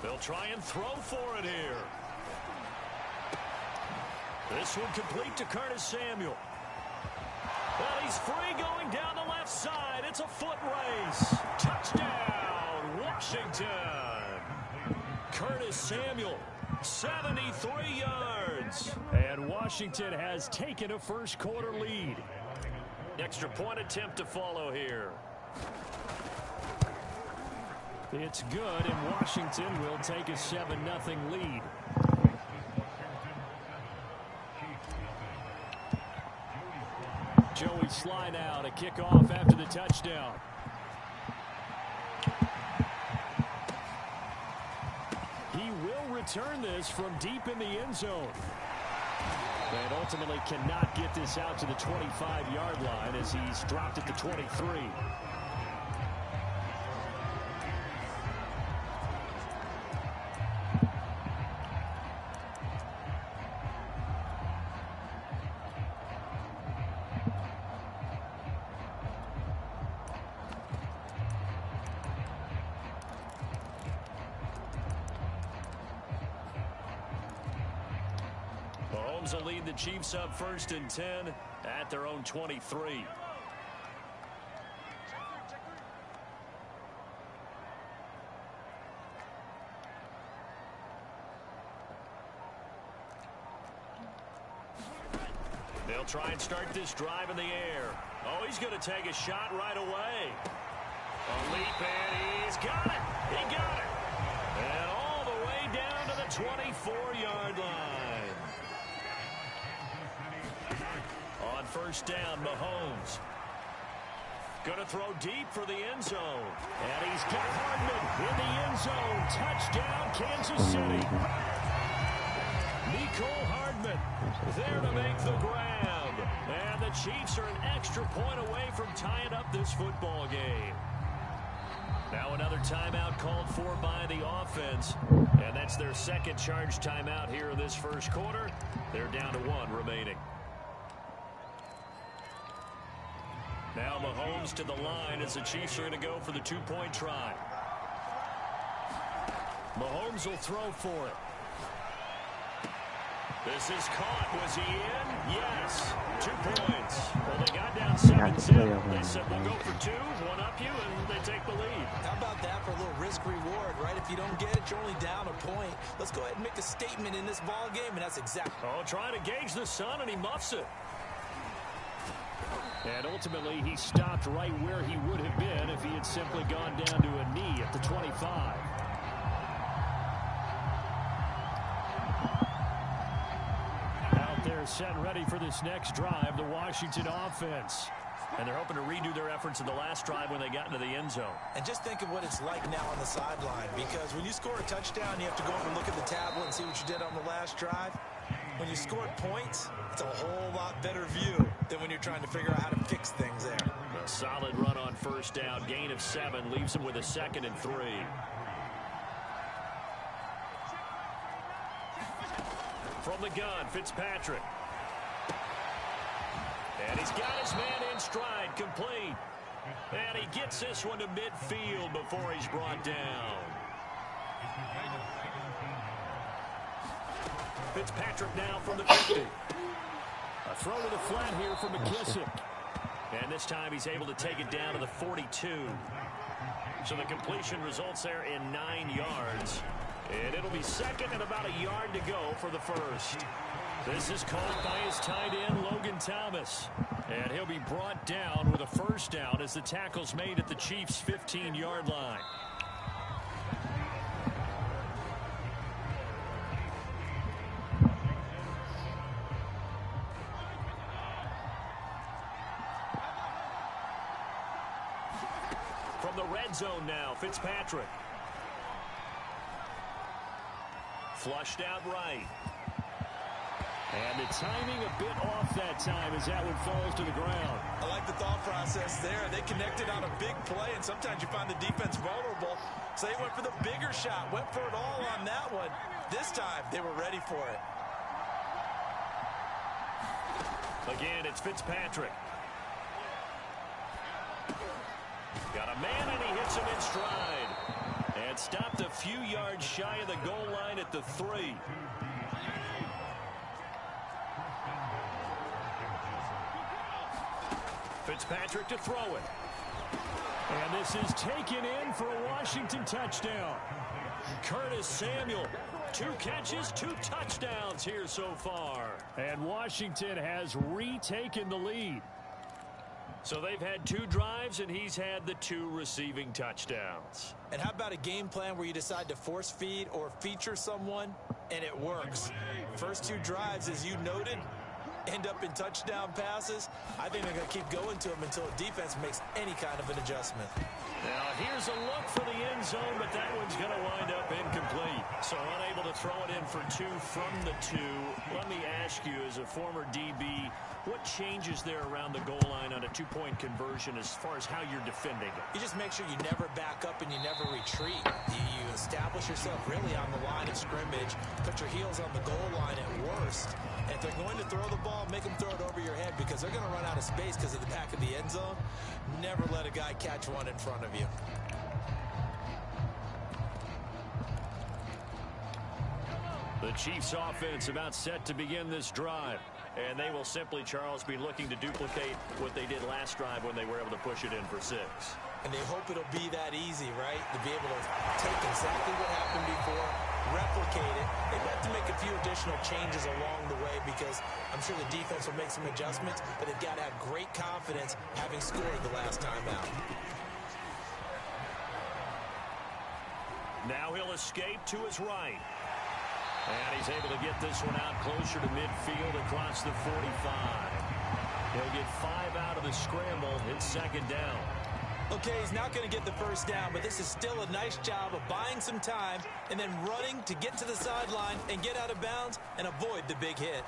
They'll try and throw for it here. This one complete to Curtis Samuel. Well, he's free going down the left side. It's a foot race. Touchdown, Washington. Curtis Samuel, 73 yards. And Washington has taken a first quarter lead. Extra point attempt to follow here. It's good, and Washington will take a 7-0 lead. Joey Sly now to kick off after the touchdown. He will return this from deep in the end zone. And ultimately cannot get this out to the 25-yard line as he's dropped at the 23. Mahomes will lead the Chiefs up 1st and 10 at their own 23. They'll try and start this drive in the air. Oh, he's going to take a shot right away. A leap, and he's got it. He got it. And all the way down to the 24-yard line. On 1st down, Mahomes. Going to throw deep for the end zone. And he's got Hardman in the end zone. Touchdown, Kansas City. Nicole Hardman there to make the grab. And the Chiefs are an extra point away from tying up this football game. Now another timeout called for by the offense. And that's their second charge timeout here in this first quarter. They're down to 1 remaining. Now Mahomes to the line as the Chiefs are going to go for the 2-point try. Mahomes will throw for it. This is caught. Was he in? Yes. 2 points. Well, they got down 7-0. They said, we'll go for 2, one up you, and they take the lead. How about that for a little risk-reward, right? If you don't get it, you're only down a point. Let's go ahead and make a statement in this ball game, and that's exactly. Oh, trying to gauge the sun, and he muffs it. And ultimately, he stopped right where he would have been if he had simply gone down to a knee at the 25. They're set and ready for this next drive, the Washington offense. And they're hoping to redo their efforts in the last drive when they got into the end zone. And just think of what it's like now on the sideline, because when you score a touchdown, you have to go over and look at the tablet and see what you did on the last drive. When you scored points, it's a whole lot better view than when you're trying to figure out how to fix things there. A solid run on 1st down, gain of 7, leaves him with a 2nd and 3. From the gun, Fitzpatrick. And he's got his man in stride, complete. And he gets this one to midfield before he's brought down. Fitzpatrick now from the 50. A throw to the flat here from McKissick. And this time he's able to take it down to the 42. So the completion results there in 9 yards. And it'll be 2nd and about a yard to go for the 1st. This is caught by his tight end, Logan Thomas. And he'll be brought down with a 1st down as the tackle's made at the Chiefs' 15-yard line. From the red zone now, Fitzpatrick. Flushed out right. And the timing a bit off that time as that one falls to the ground. I like the thought process there. They connected on a big play, and sometimes you find the defense vulnerable. So they went for the bigger shot, went for it all on that one. This time, they were ready for it. Again, it's Fitzpatrick. Got a man, and he hits him in stride. And stopped a few yards shy of the goal line at the 3. Fitzpatrick to throw it. And this is taken in for a Washington touchdown. Curtis Samuel, 2 catches, 2 touchdowns here so far. And Washington has retaken the lead. So they've had 2 drives, and he's had the 2 receiving touchdowns. And how about a game plan where you decide to force feed or feature someone, and it works? First 2 drives, as you noted, end up in touchdown passes. I think they're going to keep going to them until the defense makes any kind of an adjustment. Now here's a look for the end zone, but that one's going to wind up incomplete. So unable to throw it in for 2 from the 2. Let me ask you, as a former DB, what changes there around the goal line on a 2-point conversion as far as how you're defending it? You just make sure you never back up and you never retreat. You establish yourself really on the line of scrimmage, put your heels on the goal line at worst. And if they're going to throw the ball, make them throw it over your head, because they're going to run out of space because of the back of the end zone. Never let a guy catch one in front of you. The Chiefs offense about set to begin this drive. And they will simply, Charles, be looking to duplicate what they did last drive when they were able to push it in for 6. And they hope it'll be that easy, right? To be able to take exactly what happened before, replicate it. They've got to make a few additional changes along the way because I'm sure the defense will make some adjustments, but they've got to have great confidence having scored the last time out. Now he'll escape to his right. And he's able to get this one out closer to midfield across the 45. He'll get 5 out of the scramble. It's second down. Okay, he's not going to get the first down, but this is still a nice job of buying some time and then running to get to the sideline and get out of bounds and avoid the big hit.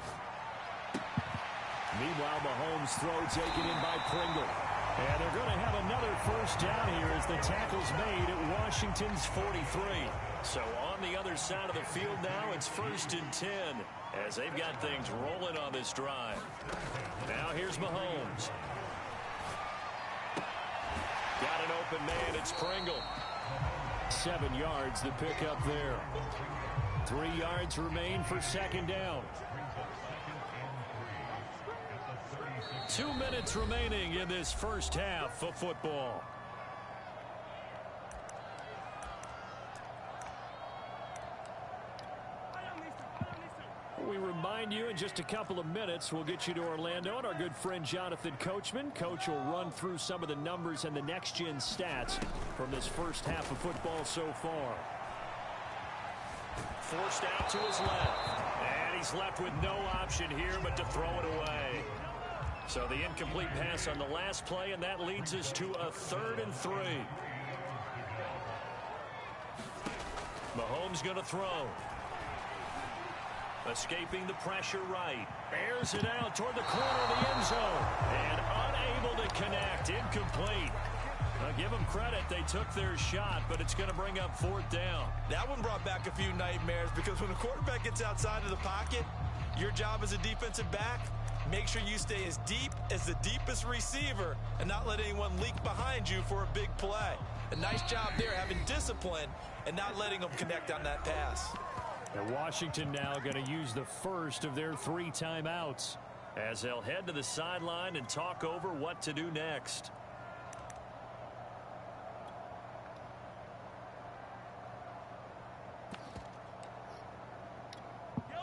Meanwhile, Mahomes' throw taken in by Pringle. And they're going to have another first down here as the tackle's made at Washington's 43. So on the other side of the field now, it's 1st and 10 as they've got things rolling on this drive. Now here's Mahomes. Got an open man. It's Pringle. 7 yards the pickup there. 3 yards remain for second down. 2 minutes remaining in this first half of football. We remind you in just a couple of minutes we'll get you to Orlando and our good friend Jonathan Coachman. Coach will run through some of the numbers and the next-gen stats from this first half of football so far. Forced out to his left. And he's left with no option here but to throw it away. So the incomplete pass on the last play, and that leads us to a 3rd and 3. Mahomes going to throw. Escaping the pressure right. Airs it out toward the corner of the end zone. And unable to connect. Incomplete. Now give them credit. They took their shot, but it's going to bring up 4th down. That one brought back a few nightmares because when the quarterback gets outside of the pocket, your job as a defensive back, make sure you stay as deep as the deepest receiver and not let anyone leak behind you for a big play. A nice job there having discipline and not letting them connect on that pass. And Washington now going to use the first of their 3 timeouts as they'll head to the sideline and talk over what to do next.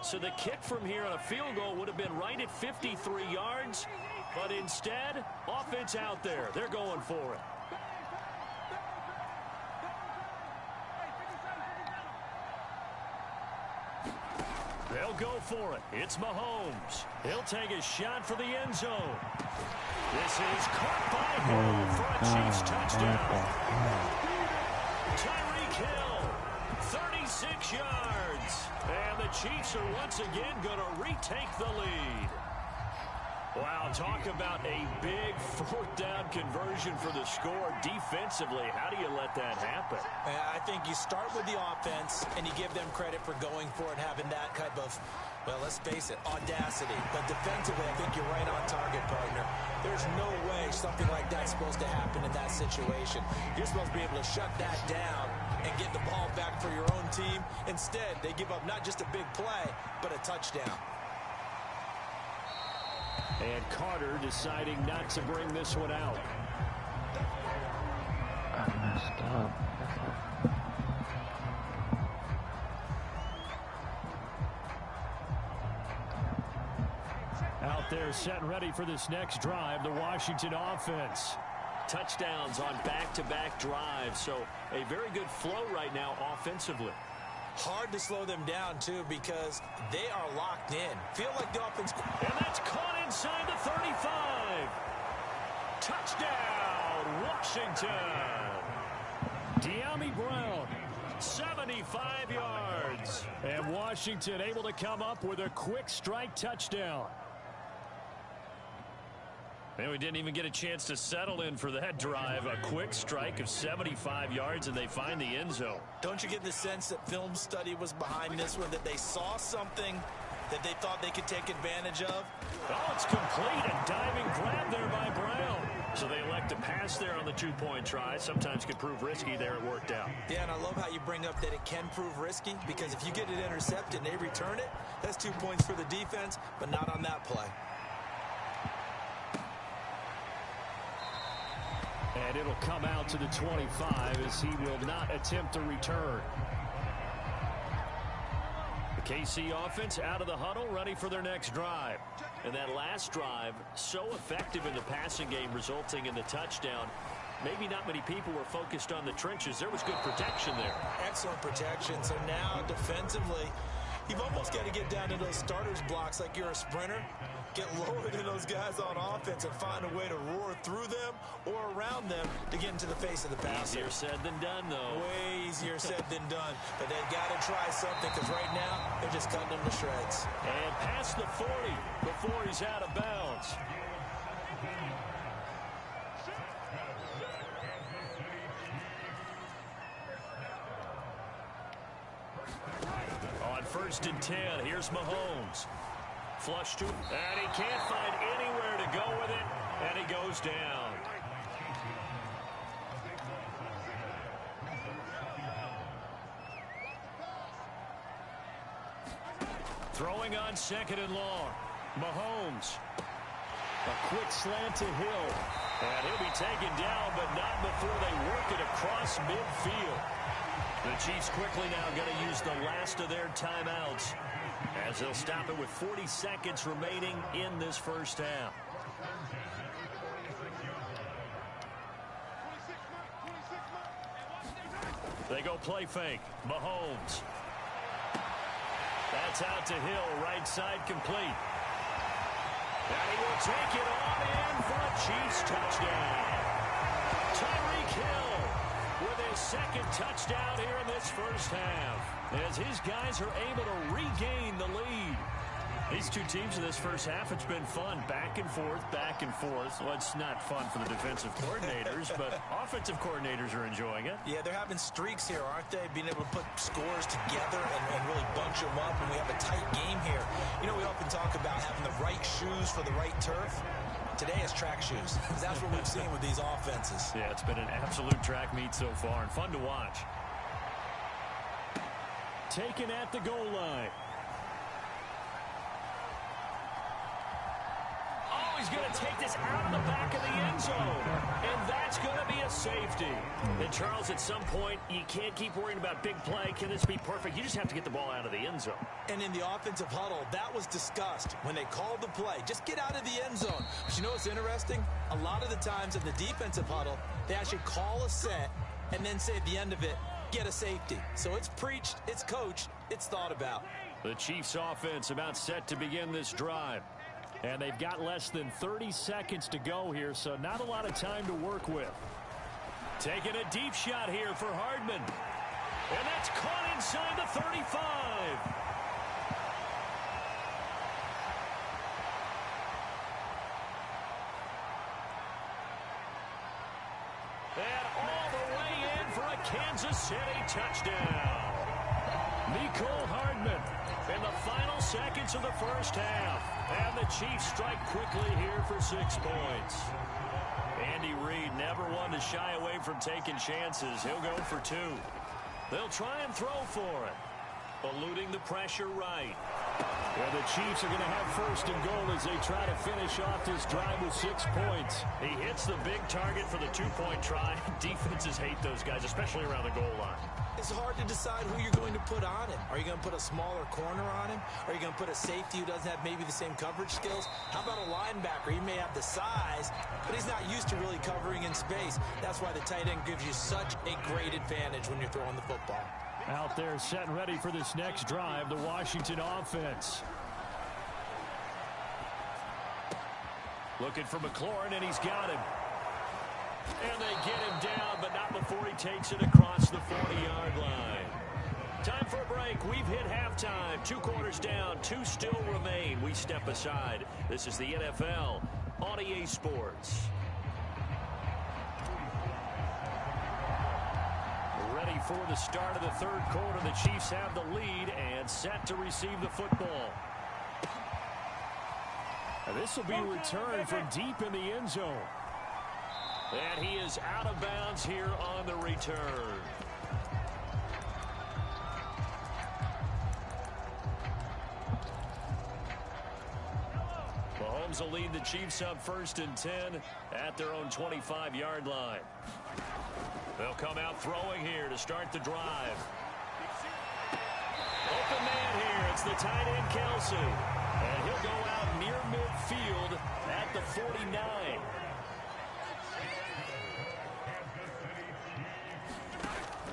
So the kick from here on a field goal would have been right at 53 yards, but instead, offense out there. They're going for it. They'll go for it. It's Mahomes. He'll take a shot for the end zone. This is caught by Hill for a Chiefs touchdown. Tyreek Hill, 36 yards. And the Chiefs are once again going to retake the lead. Wow, talk about a big 4th down conversion for the score. Defensively, how do you let that happen? I think you start with the offense and you give them credit for going for it, having that type of, well, let's face it, audacity. But defensively, I think you're right on target, partner. There's no way something like that's supposed to happen in that situation. You're supposed to be able to shut that down and get the ball back for your own team. Instead, they give up not just a big play, but a touchdown. And Carter deciding not to bring this one out. I messed up. Out there set and ready for this next drive, the Washington offense. Touchdowns on back-to-back drives, so a very good flow right now offensively. Hard to slow them down, too, because they are locked in. Feel like the offense... And that's caught inside the 35. Touchdown, Washington. De'Ami Brown, 75 yards. And Washington able to come up with a quick strike touchdown. And we didn't even get a chance to settle in for that drive. A quick strike of 75 yards, and they find the end zone. Don't you get the sense that film study was behind this one, that they saw something that they thought they could take advantage of? Oh, it's complete. A diving grab there by Brown. So they elect to pass there on the two-point try. Sometimes could prove risky there. It worked out. Yeah, and I love how you bring up that it can prove risky, because if you get it intercepted and they return it, that's 2 points for the defense, but not on that play. And it'll come out to the 25 as he will not attempt to return. The KC offense out of the huddle, ready for their next drive. And that last drive, so effective in the passing game, resulting in the touchdown. Maybe not many people were focused on the trenches. There was good protection there. Excellent protection. So now defensively, you've almost got to get down to those starters blocks like you're a sprinter. Get lower than those guys on offense and find a way to roar through them or around them to get into the face of the passer. Easier said than done, though. Way easier said than done. But they've got to try something, because right now they're just cutting them to shreds. And past the 40 before he's out of bounds. On 1st and 10, here's Mahomes. Flush to, and he can't find anywhere to go with it, and he goes down. Throwing on 2nd and long. Mahomes. A quick slant to Hill. And he'll be taken down, but not before they work it across midfield. The Chiefs quickly now going to use the last of their timeouts, as they'll stop it with 40 seconds remaining in this first half. They go play fake. Mahomes. That's out to Hill, right side complete. And he will take it on in for a Chiefs touchdown. Tyreek Hill with his 2nd touchdown here in this first half, as his guys are able to regain the lead. These two teams in this first half, it's been fun. Back and forth, back and forth. Well, it's not fun for the defensive coordinators, but offensive coordinators are enjoying it. Yeah, they're having streaks here, aren't they? Being able to put scores together and really bunch them up, and we have a tight game here. You know, we often talk about having the right shoes for the right turf. Today is track shoes. That's what we've seen with these offenses. Yeah, it's been an absolute track meet so far, and fun to watch. Taken at the goal line. He's going to take this out of the back of the end zone, and that's going to be a safety. And Charles, at some point, you can't keep worrying about big play. Can this be perfect? You just have to get the ball out of the end zone. And in the offensive huddle, that was discussed when they called the play. Just get out of the end zone. But you know what's interesting? A lot of the times in the defensive huddle, they actually call a set and then say at the end of it, get a safety. So it's preached, it's coached, it's thought about. The Chiefs offense about set to begin this drive. And they've got less than 30 seconds to go here, so not a lot of time to work with. Taking a deep shot here for Hardman. And that's caught inside the 35. And all the way in for a Kansas City touchdown. Nicole Hardman in the final seconds of the first half. And the Chiefs strike quickly here for 6 points. Andy Reid never one to shy away from taking chances. He'll go for 2. They'll try and throw for it. Eluding the pressure right. Well, the Chiefs are going to have 1st and goal as they try to finish off this drive with 6 points. He hits the big target for the 2-point try. Defenses hate those guys, especially around the goal line. It's hard to decide who you're going to put on him. Are you going to put a smaller corner on him? Are you going to put a safety who doesn't have maybe the same coverage skills? How about a linebacker? He may have the size, but he's not used to really covering in space. That's why the tight end gives you such a great advantage when you're throwing the football. Out there set and ready for this next drive, the Washington offense. Looking for McLaurin, and he's got him. And they get him down, but not before he takes it across the 40-yard line. Time for a break. We've hit halftime. 2 quarters down, 2 still remain. We step aside. This is the NFL on EA Sports. Ready for the start of the 3rd quarter. The Chiefs have the lead and set to receive the football. This will be returned from deep in the end zone. And he is out of bounds here on the return. Mahomes will lead the Chiefs up 1st and 10 at their own 25-yard line. They'll come out throwing here to start the drive. Open man here. It's the tight end, Kelsey. And he'll go out near midfield at the 49.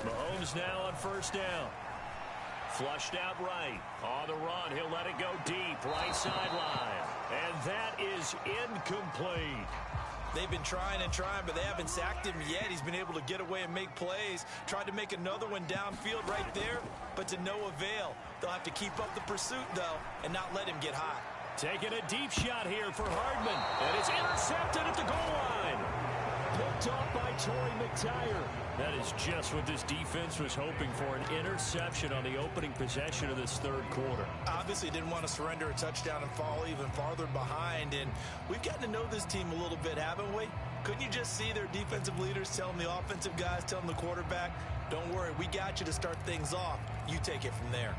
Mahomes now on 1st down. Flushed out right. On the run, he'll let it go deep. Right sideline. And that is incomplete. They've been trying and trying, but they haven't sacked him yet. He's been able to get away and make plays. Tried to make another one downfield right there, but to no avail. They'll have to keep up the pursuit, though, and not let him get hot. Taking a deep shot here for Hardman. And it's intercepted at the goal line. Picked off by Torrey McTyer. That is just what this defense was hoping for, an interception on the opening possession of this 3rd quarter. Obviously didn't want to surrender a touchdown and fall even farther behind. And we've gotten to know this team a little bit, haven't we? Couldn't you just see their defensive leaders telling the offensive guys, telling the quarterback, don't worry, we got you to start things off. You take it from there.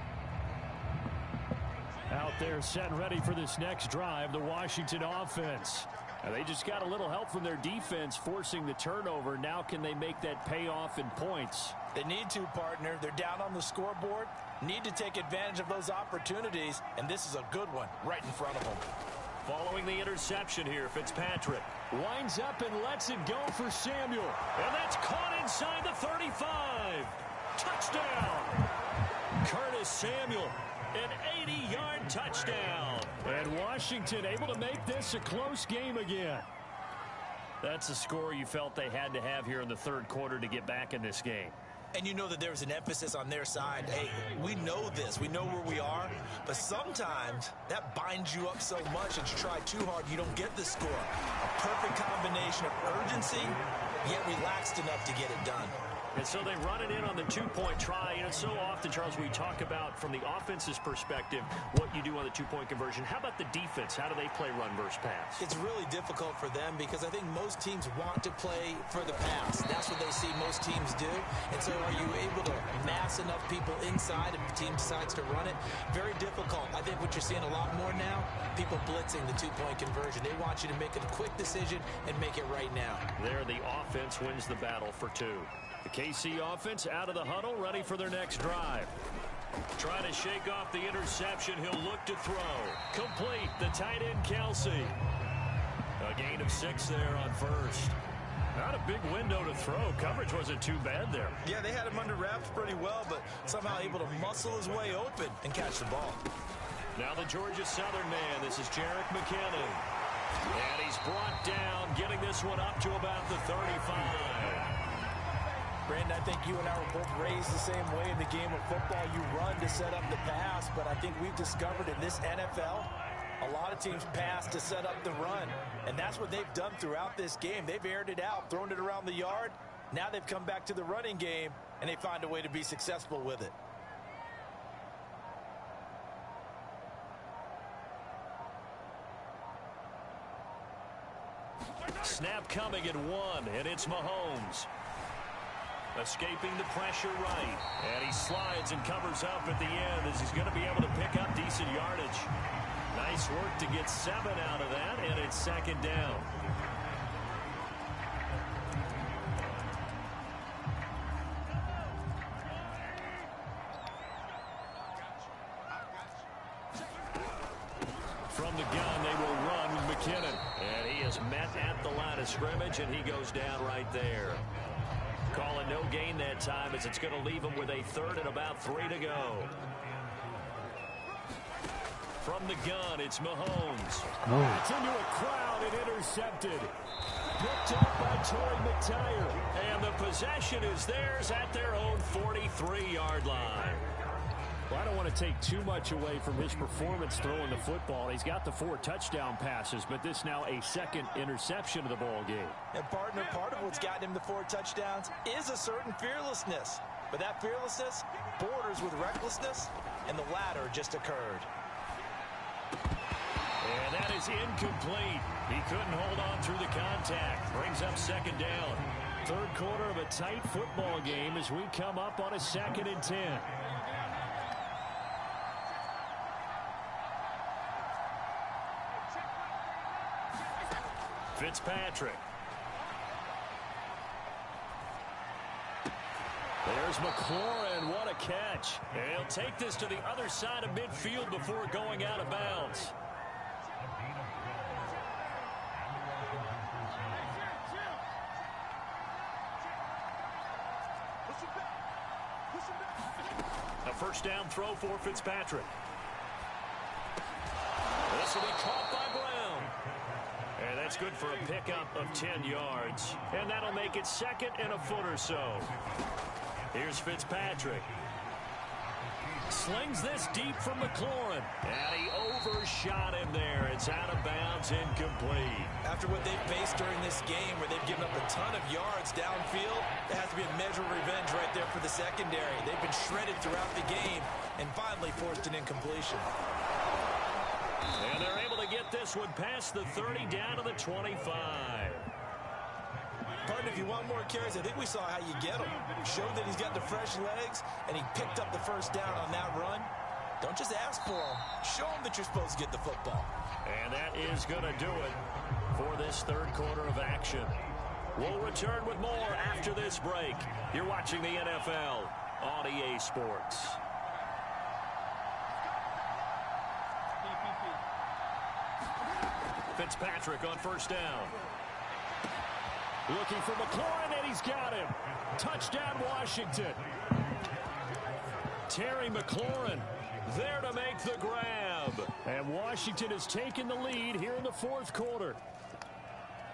Out there set and ready for this next drive, the Washington offense. Now they just got a little help from their defense forcing the turnover. Now can they make that pay off in points? They need to, partner. They're down on the scoreboard. Need to take advantage of those opportunities, and this is a good one right in front of them. Following the interception here, Fitzpatrick winds up and lets it go for Samuel. And that's caught inside the 35. Touchdown. Curtis Samuel. An 80-yard touchdown. And Washington able to make this a close game again. That's a score you felt they had to have here in the 3rd quarter to get back in this game. And you know that there was an emphasis on their side. Hey, we know this. We know where we are. But sometimes that binds you up so much that you try too hard, you don't get the score. A perfect combination of urgency, yet relaxed enough to get it done. And so they run it in on the 2-point try. You know, so often, Charles, we talk about from the offense's perspective what you do on the 2-point conversion. How about the defense? How do they play run versus pass? It's really difficult for them because I think most teams want to play for the pass. That's what they see most teams do. And so are you able to mass enough people inside if the team decides to run it? Very difficult. I think what you're seeing a lot more now, people blitzing the 2-point conversion. They want you to make a quick decision and make it right now. There, the offense wins the battle for 2. The KC offense out of the huddle, ready for their next drive. Trying to shake off the interception. He'll look to throw. Complete. The tight end, Kelsey. A gain of 6 there on 1st. Not a big window to throw. Coverage wasn't too bad there. Yeah, they had him under wraps pretty well, but somehow able to muscle his way open and catch the ball. Now the Georgia Southern man. This is Jerick McKinnon. And he's brought down, getting this one up to about the 35. Brandon, I think you and I were both raised the same way in the game of football. You run to set up the pass, but I think we've discovered in this NFL, a lot of teams pass to set up the run. And that's what they've done throughout this game. They've aired it out, thrown it around the yard. Now they've come back to the running game, and they find a way to be successful with it. Snap coming at 1, and it's Mahomes. Escaping the pressure right. And he slides and covers up at the end as he's going to be able to pick up decent yardage. Nice work to get 7 out of that, and it's 2nd down. From the gun, they will run with McKinnon. And he is met at the line of scrimmage, and he goes down right there. Calling no gain that time as it's going to leave him with a 3rd and about 3 to go. From the gun, it's Mahomes. Oh. It's into a crowd and intercepted. Picked up by Torrey McTyer. And the possession is theirs at their own 43-yard line. Well, I don't want to take too much away from his performance throwing the football. He's got the 4 touchdown passes, but this now a 2nd interception of the ball game. And partner, part of what's gotten him the 4 touchdowns is a certain fearlessness. But that fearlessness borders with recklessness, and the latter just occurred. And that is incomplete. He couldn't hold on through the contact. Brings up second down. Third quarter of a tight football game as we come up on a 2nd and 10. Fitzpatrick. There's McLaurin. What a catch. And he'll take this to the other side of midfield before going out of bounds. A first down throw for Fitzpatrick. This will be caught by Brown. And that's good for a pickup of 10 yards. And that'll make it 2nd and a foot or so. Here's Fitzpatrick. Slings this deep from McLaurin. And he overshot him there. It's out of bounds, incomplete. After what they've faced during this game where they've given up a ton of yards downfield, there has to be a measure of revenge right there for the secondary. They've been shredded throughout the game and finally forced an incompletion. And they're able to get this one past the 30 down to the 25. Partner, if you want more carries, I think we saw how you get them. Showed that he's got the fresh legs, and he picked up the first down on that run. Don't just ask for him. Show him that you're supposed to get the football. And that is going to do it for this third quarter of action. We'll return with more after this break. You're watching the NFL on EA Sports. Fitzpatrick on first down. Looking for McLaurin, and he's got him. Touchdown, Washington. Terry McLaurin there to make the grab. And Washington has taken the lead here in the fourth quarter.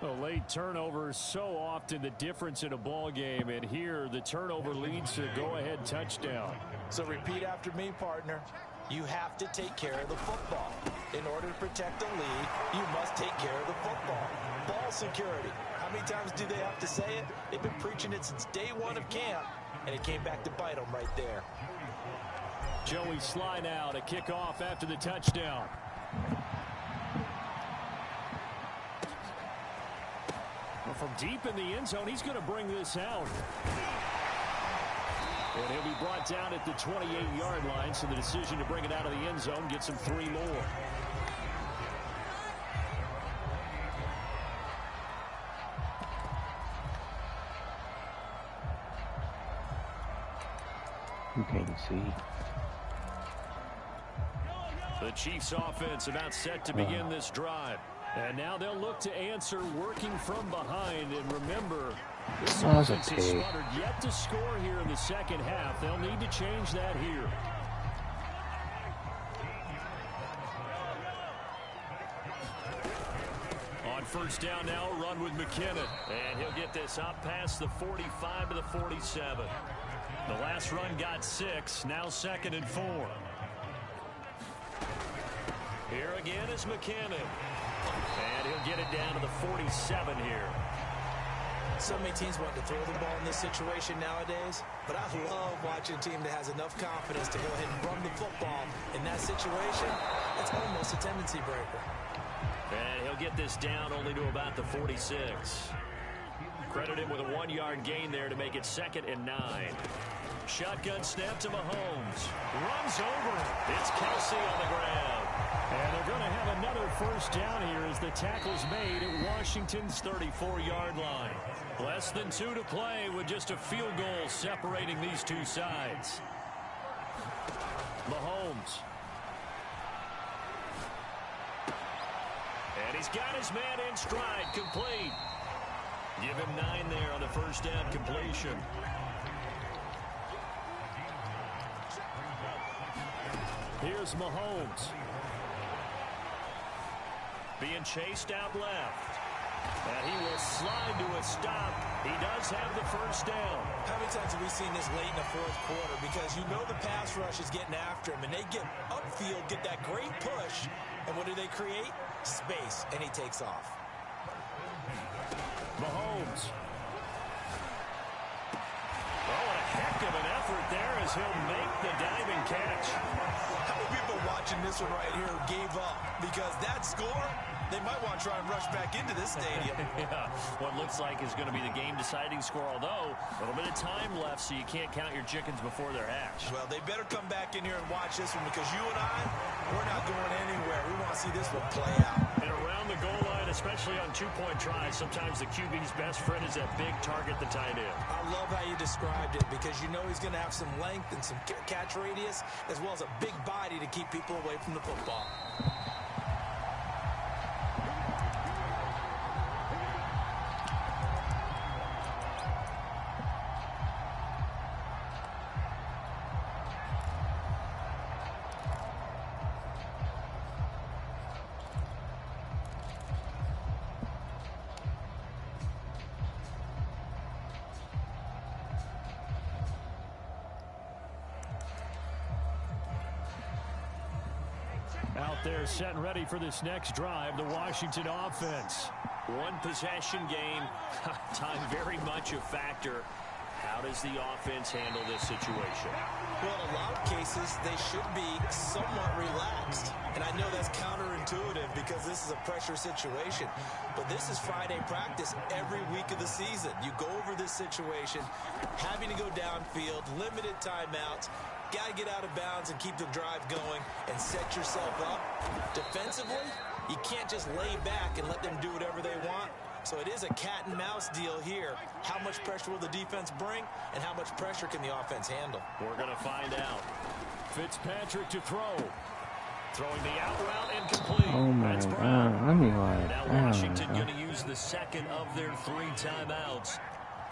A late turnover is so often the difference in a ball game, and here the turnover leads to a go-ahead touchdown. So repeat after me, partner. You have to take care of the football. In order to protect the lead, you must take care of the football. Ball security. How many times do they have to say it? They've been preaching it since day one of camp, and it came back to bite them right there. Joey Sly now to kick off after the touchdown. Well, from deep in the end zone, he's going to bring this out. And he'll be brought down at the 28-yard line, so the decision to bring it out of the end zone gets him 3 more. You can't see. The Chiefs offense about set to begin this drive. And now they'll look to answer working from behind. And remember, this offense is smothered yet to score here in the second half. They'll need to change that here. On first down now, a run with McKinnon. And he'll get this up past the 45 to the 47. The last run got 6, now 2nd and 4. Here again is McKinnon. And he'll get it down to the 47 here. So many teams want to throw the ball in this situation nowadays, but I love watching a team that has enough confidence to go ahead and run the football. In that situation, it's almost a tendency breaker. And he'll get this down only to about the 46. Credit him with a 1-yard gain there to make it 2nd and 9. Shotgun snap to Mahomes. Runs over him. It's Kelsey on the ground. And they're going to have another first down here as the tackle's made at Washington's 34-yard line. Less than 2 to play with just a field goal separating these two sides. Mahomes. And he's got his man in stride, complete. Give him 9 there on the first down completion. Here's Mahomes. Being chased out left. And he will slide to a stop. He does have the first down. How many times have we seen this late in the fourth quarter? Because you know the pass rush is getting after him, and they get upfield, get that great push, and what do they create? Space, and he takes off. Mahomes. Oh, what a heck of an effort there as he'll make the diving catch. How many people watching this one right here gave up? Because that score, they might want to try and rush back into this stadium. Yeah, what looks like is going to be the game-deciding score, although a little bit of time left, so you can't count your chickens before they're hatched. Well, they better come back in here and watch this one, because you and I, we're not going anywhere. We want to see this one play out. And around the goal line, especially on two-point tries, sometimes the QB's best friend is that big target, the tight end. I love how you described it, because you know he's going to have some length and some catch radius, as well as a big body to keep people away from the football. Out there set and ready for this next drive, the Washington offense. One possession game, time very much a factor. How does the offense handle this situation? Well, in a lot of cases, they should be somewhat relaxed. And I know that's counterintuitive because this is a pressure situation. But this is Friday practice every week of the season. You go over this situation, having to go downfield, limited timeouts, got to get out of bounds and keep the drive going and set yourself up. Defensively, you can't just lay back and let them do whatever they want. So it is a cat and mouse deal here. How much pressure will the defense bring, and how much pressure can the offense handle? We're going to find out. Fitzpatrick to throw. Throwing the out route incomplete. Oh my That's God. Brown. I mean, like, Now Washington going to use the second of their 3 timeouts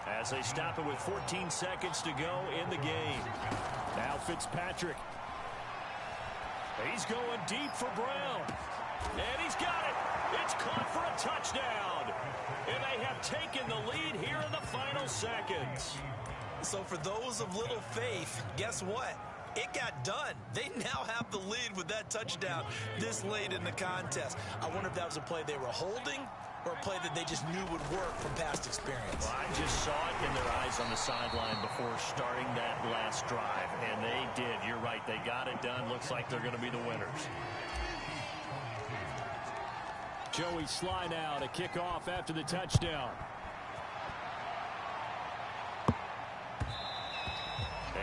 as they stop it with 14 seconds to go in the game. Now Fitzpatrick. He's going deep for Brown. And he's got it. It's caught for a touchdown. And they have taken the lead here in the final seconds. So for those of little faith, guess what? It got done. They now have the lead with that touchdown this late in the contest. I wonder if that was a play they were holding or a play that they just knew would work from past experience. Well, I just saw it in their eyes on the sideline before starting that last drive, and they did. You're right. They got it done. Looks like they're going to be the winners. Joey Sly now to kick off after the touchdown.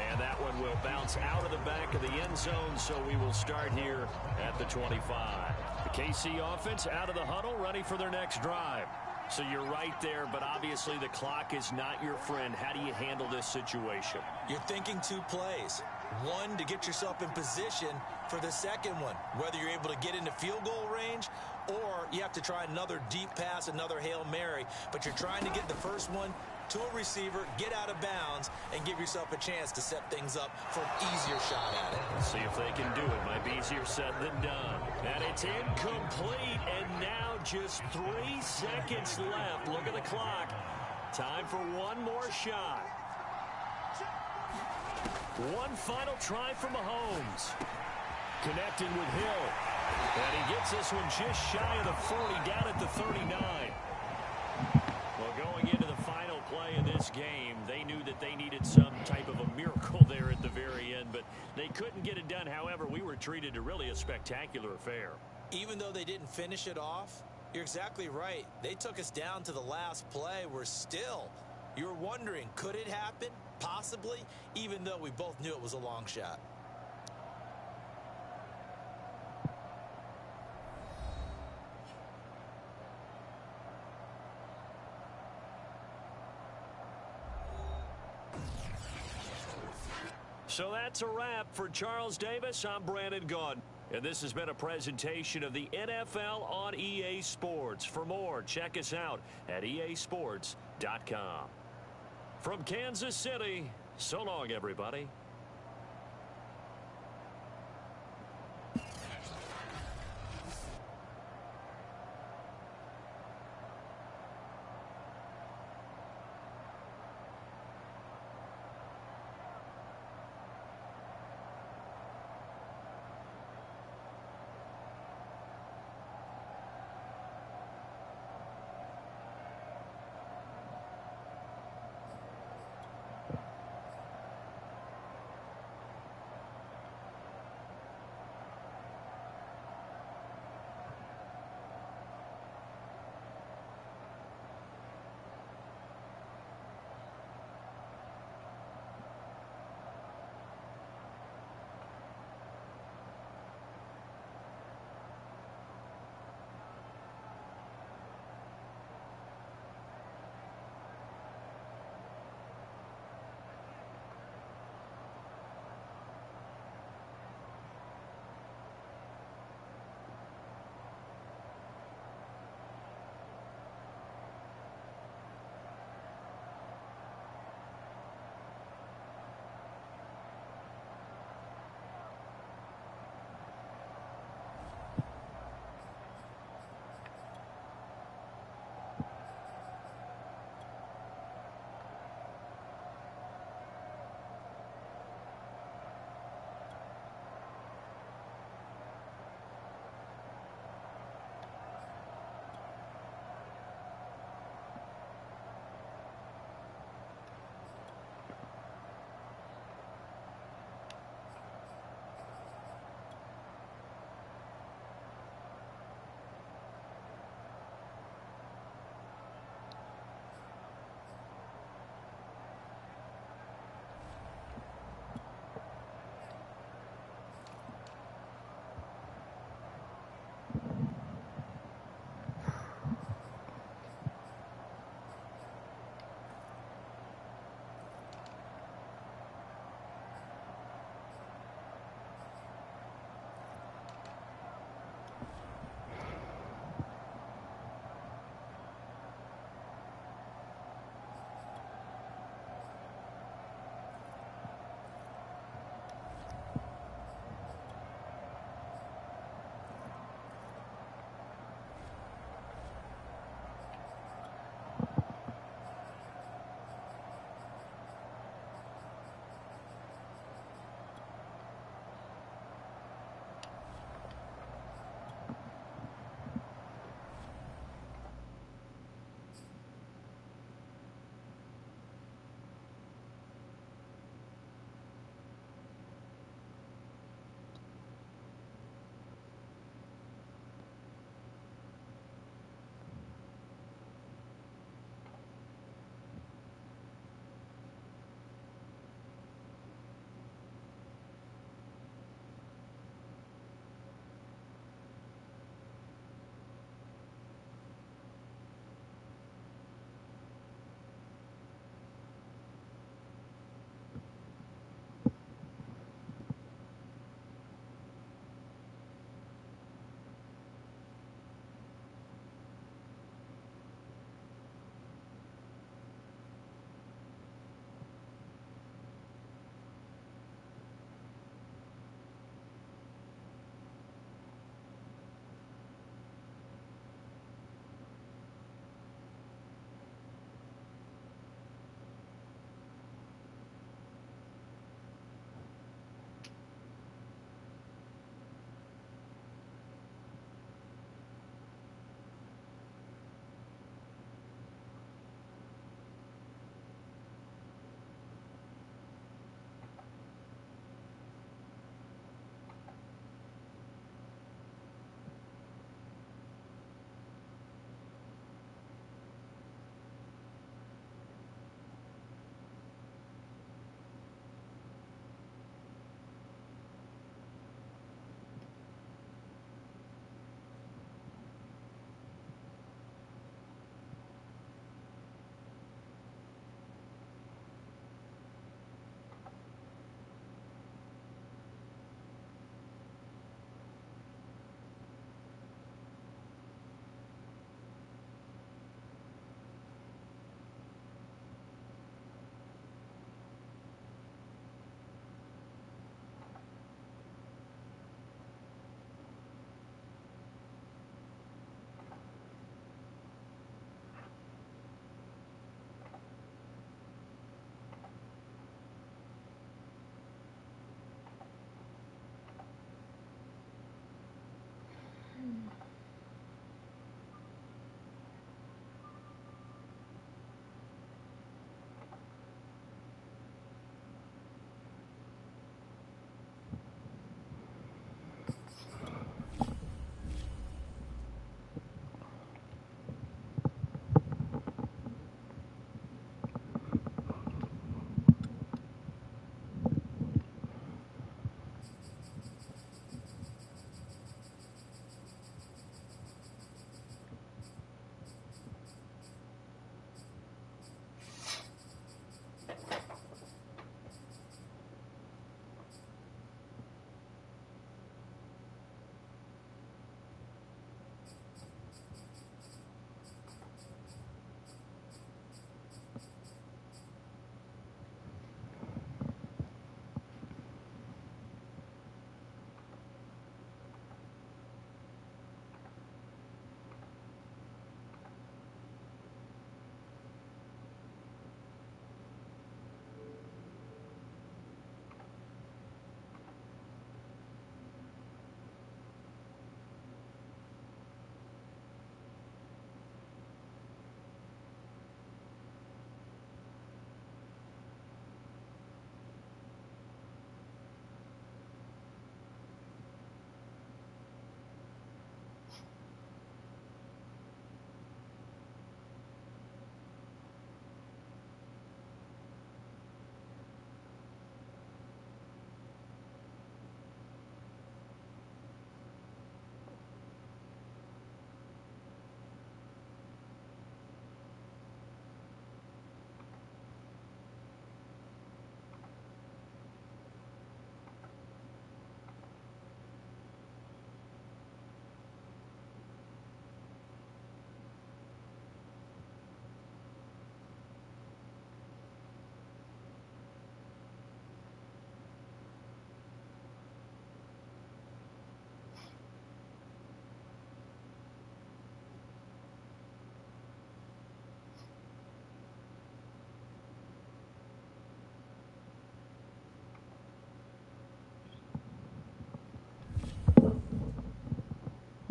And that one will bounce out of the back of the end zone, so we will start here at the 25. The KC offense out of the huddle, ready for their next drive. So you're right there, but obviously the clock is not your friend. How do you handle this situation? You're thinking 2 plays. One, to get yourself in position for the second one, whether you're able to get into field goal range or you have to try another deep pass, another Hail Mary. But you're trying to get the first one to a receiver, get out of bounds, and give yourself a chance to set things up for an easier shot at it. Let's see if they can do it. Might be easier said than done. And it's incomplete, and now just 3 seconds left. Look at the clock. Time for one more shot. One final try from Mahomes. Connecting with Hill. And he gets this one just shy of the 40, down at the 39. Well, going into the final play of this game, they knew that they needed some type of a miracle there at the very end, but they couldn't get it done. However, we were treated to really a spectacular affair. Even though they didn't finish it off, you're exactly right. They took us down to the last play. We're still, you were wondering, could it happen? Possibly, even though we both knew it was a long shot. So that's a wrap for Charles Davis. I'm Brandon Gaudin. And this has been a presentation of the NFL on EA Sports. For more, check us out at easports.com. From Kansas City, so long, everybody.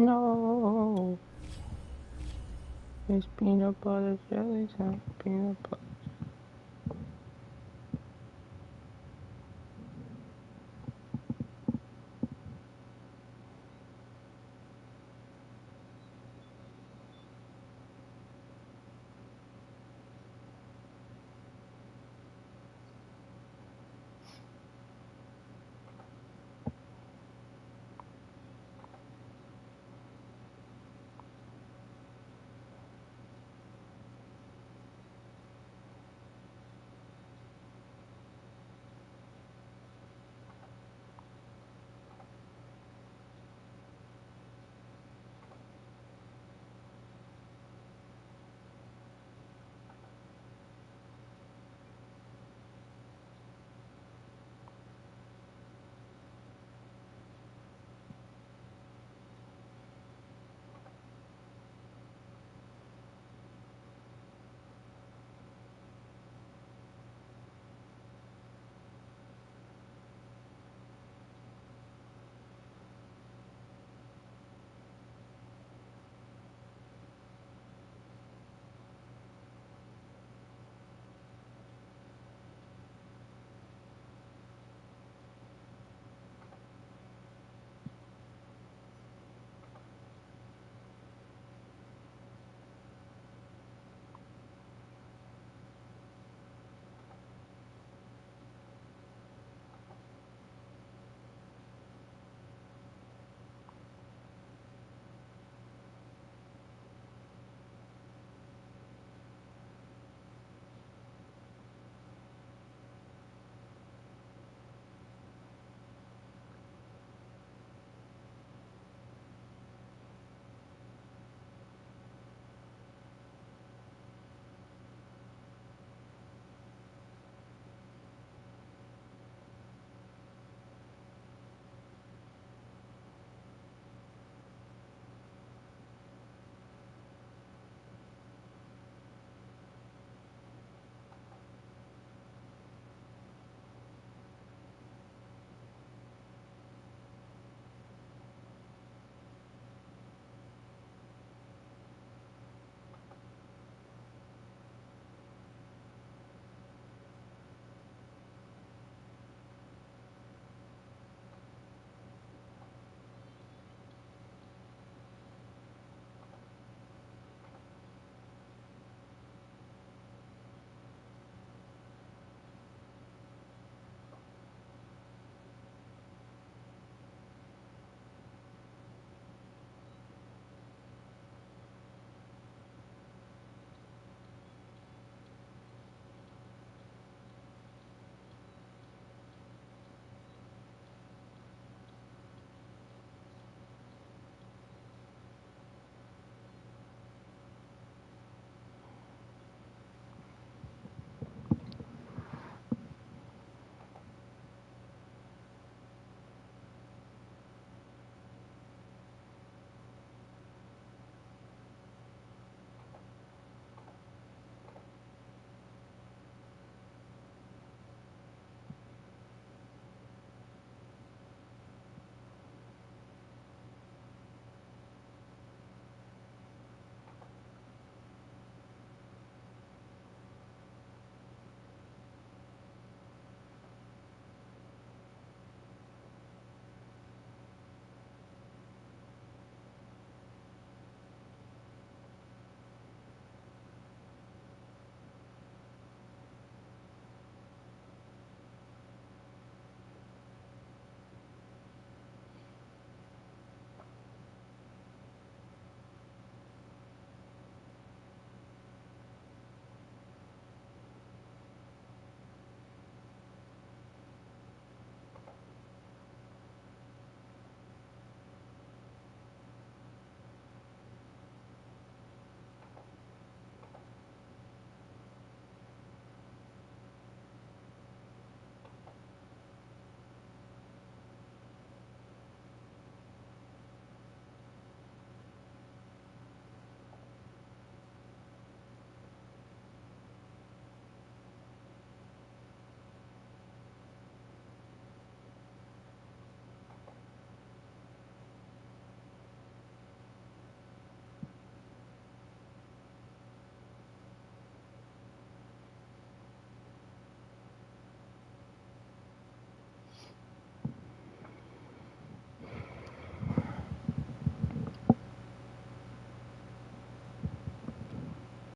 No. It's peanut butter jelly time. Peanut butter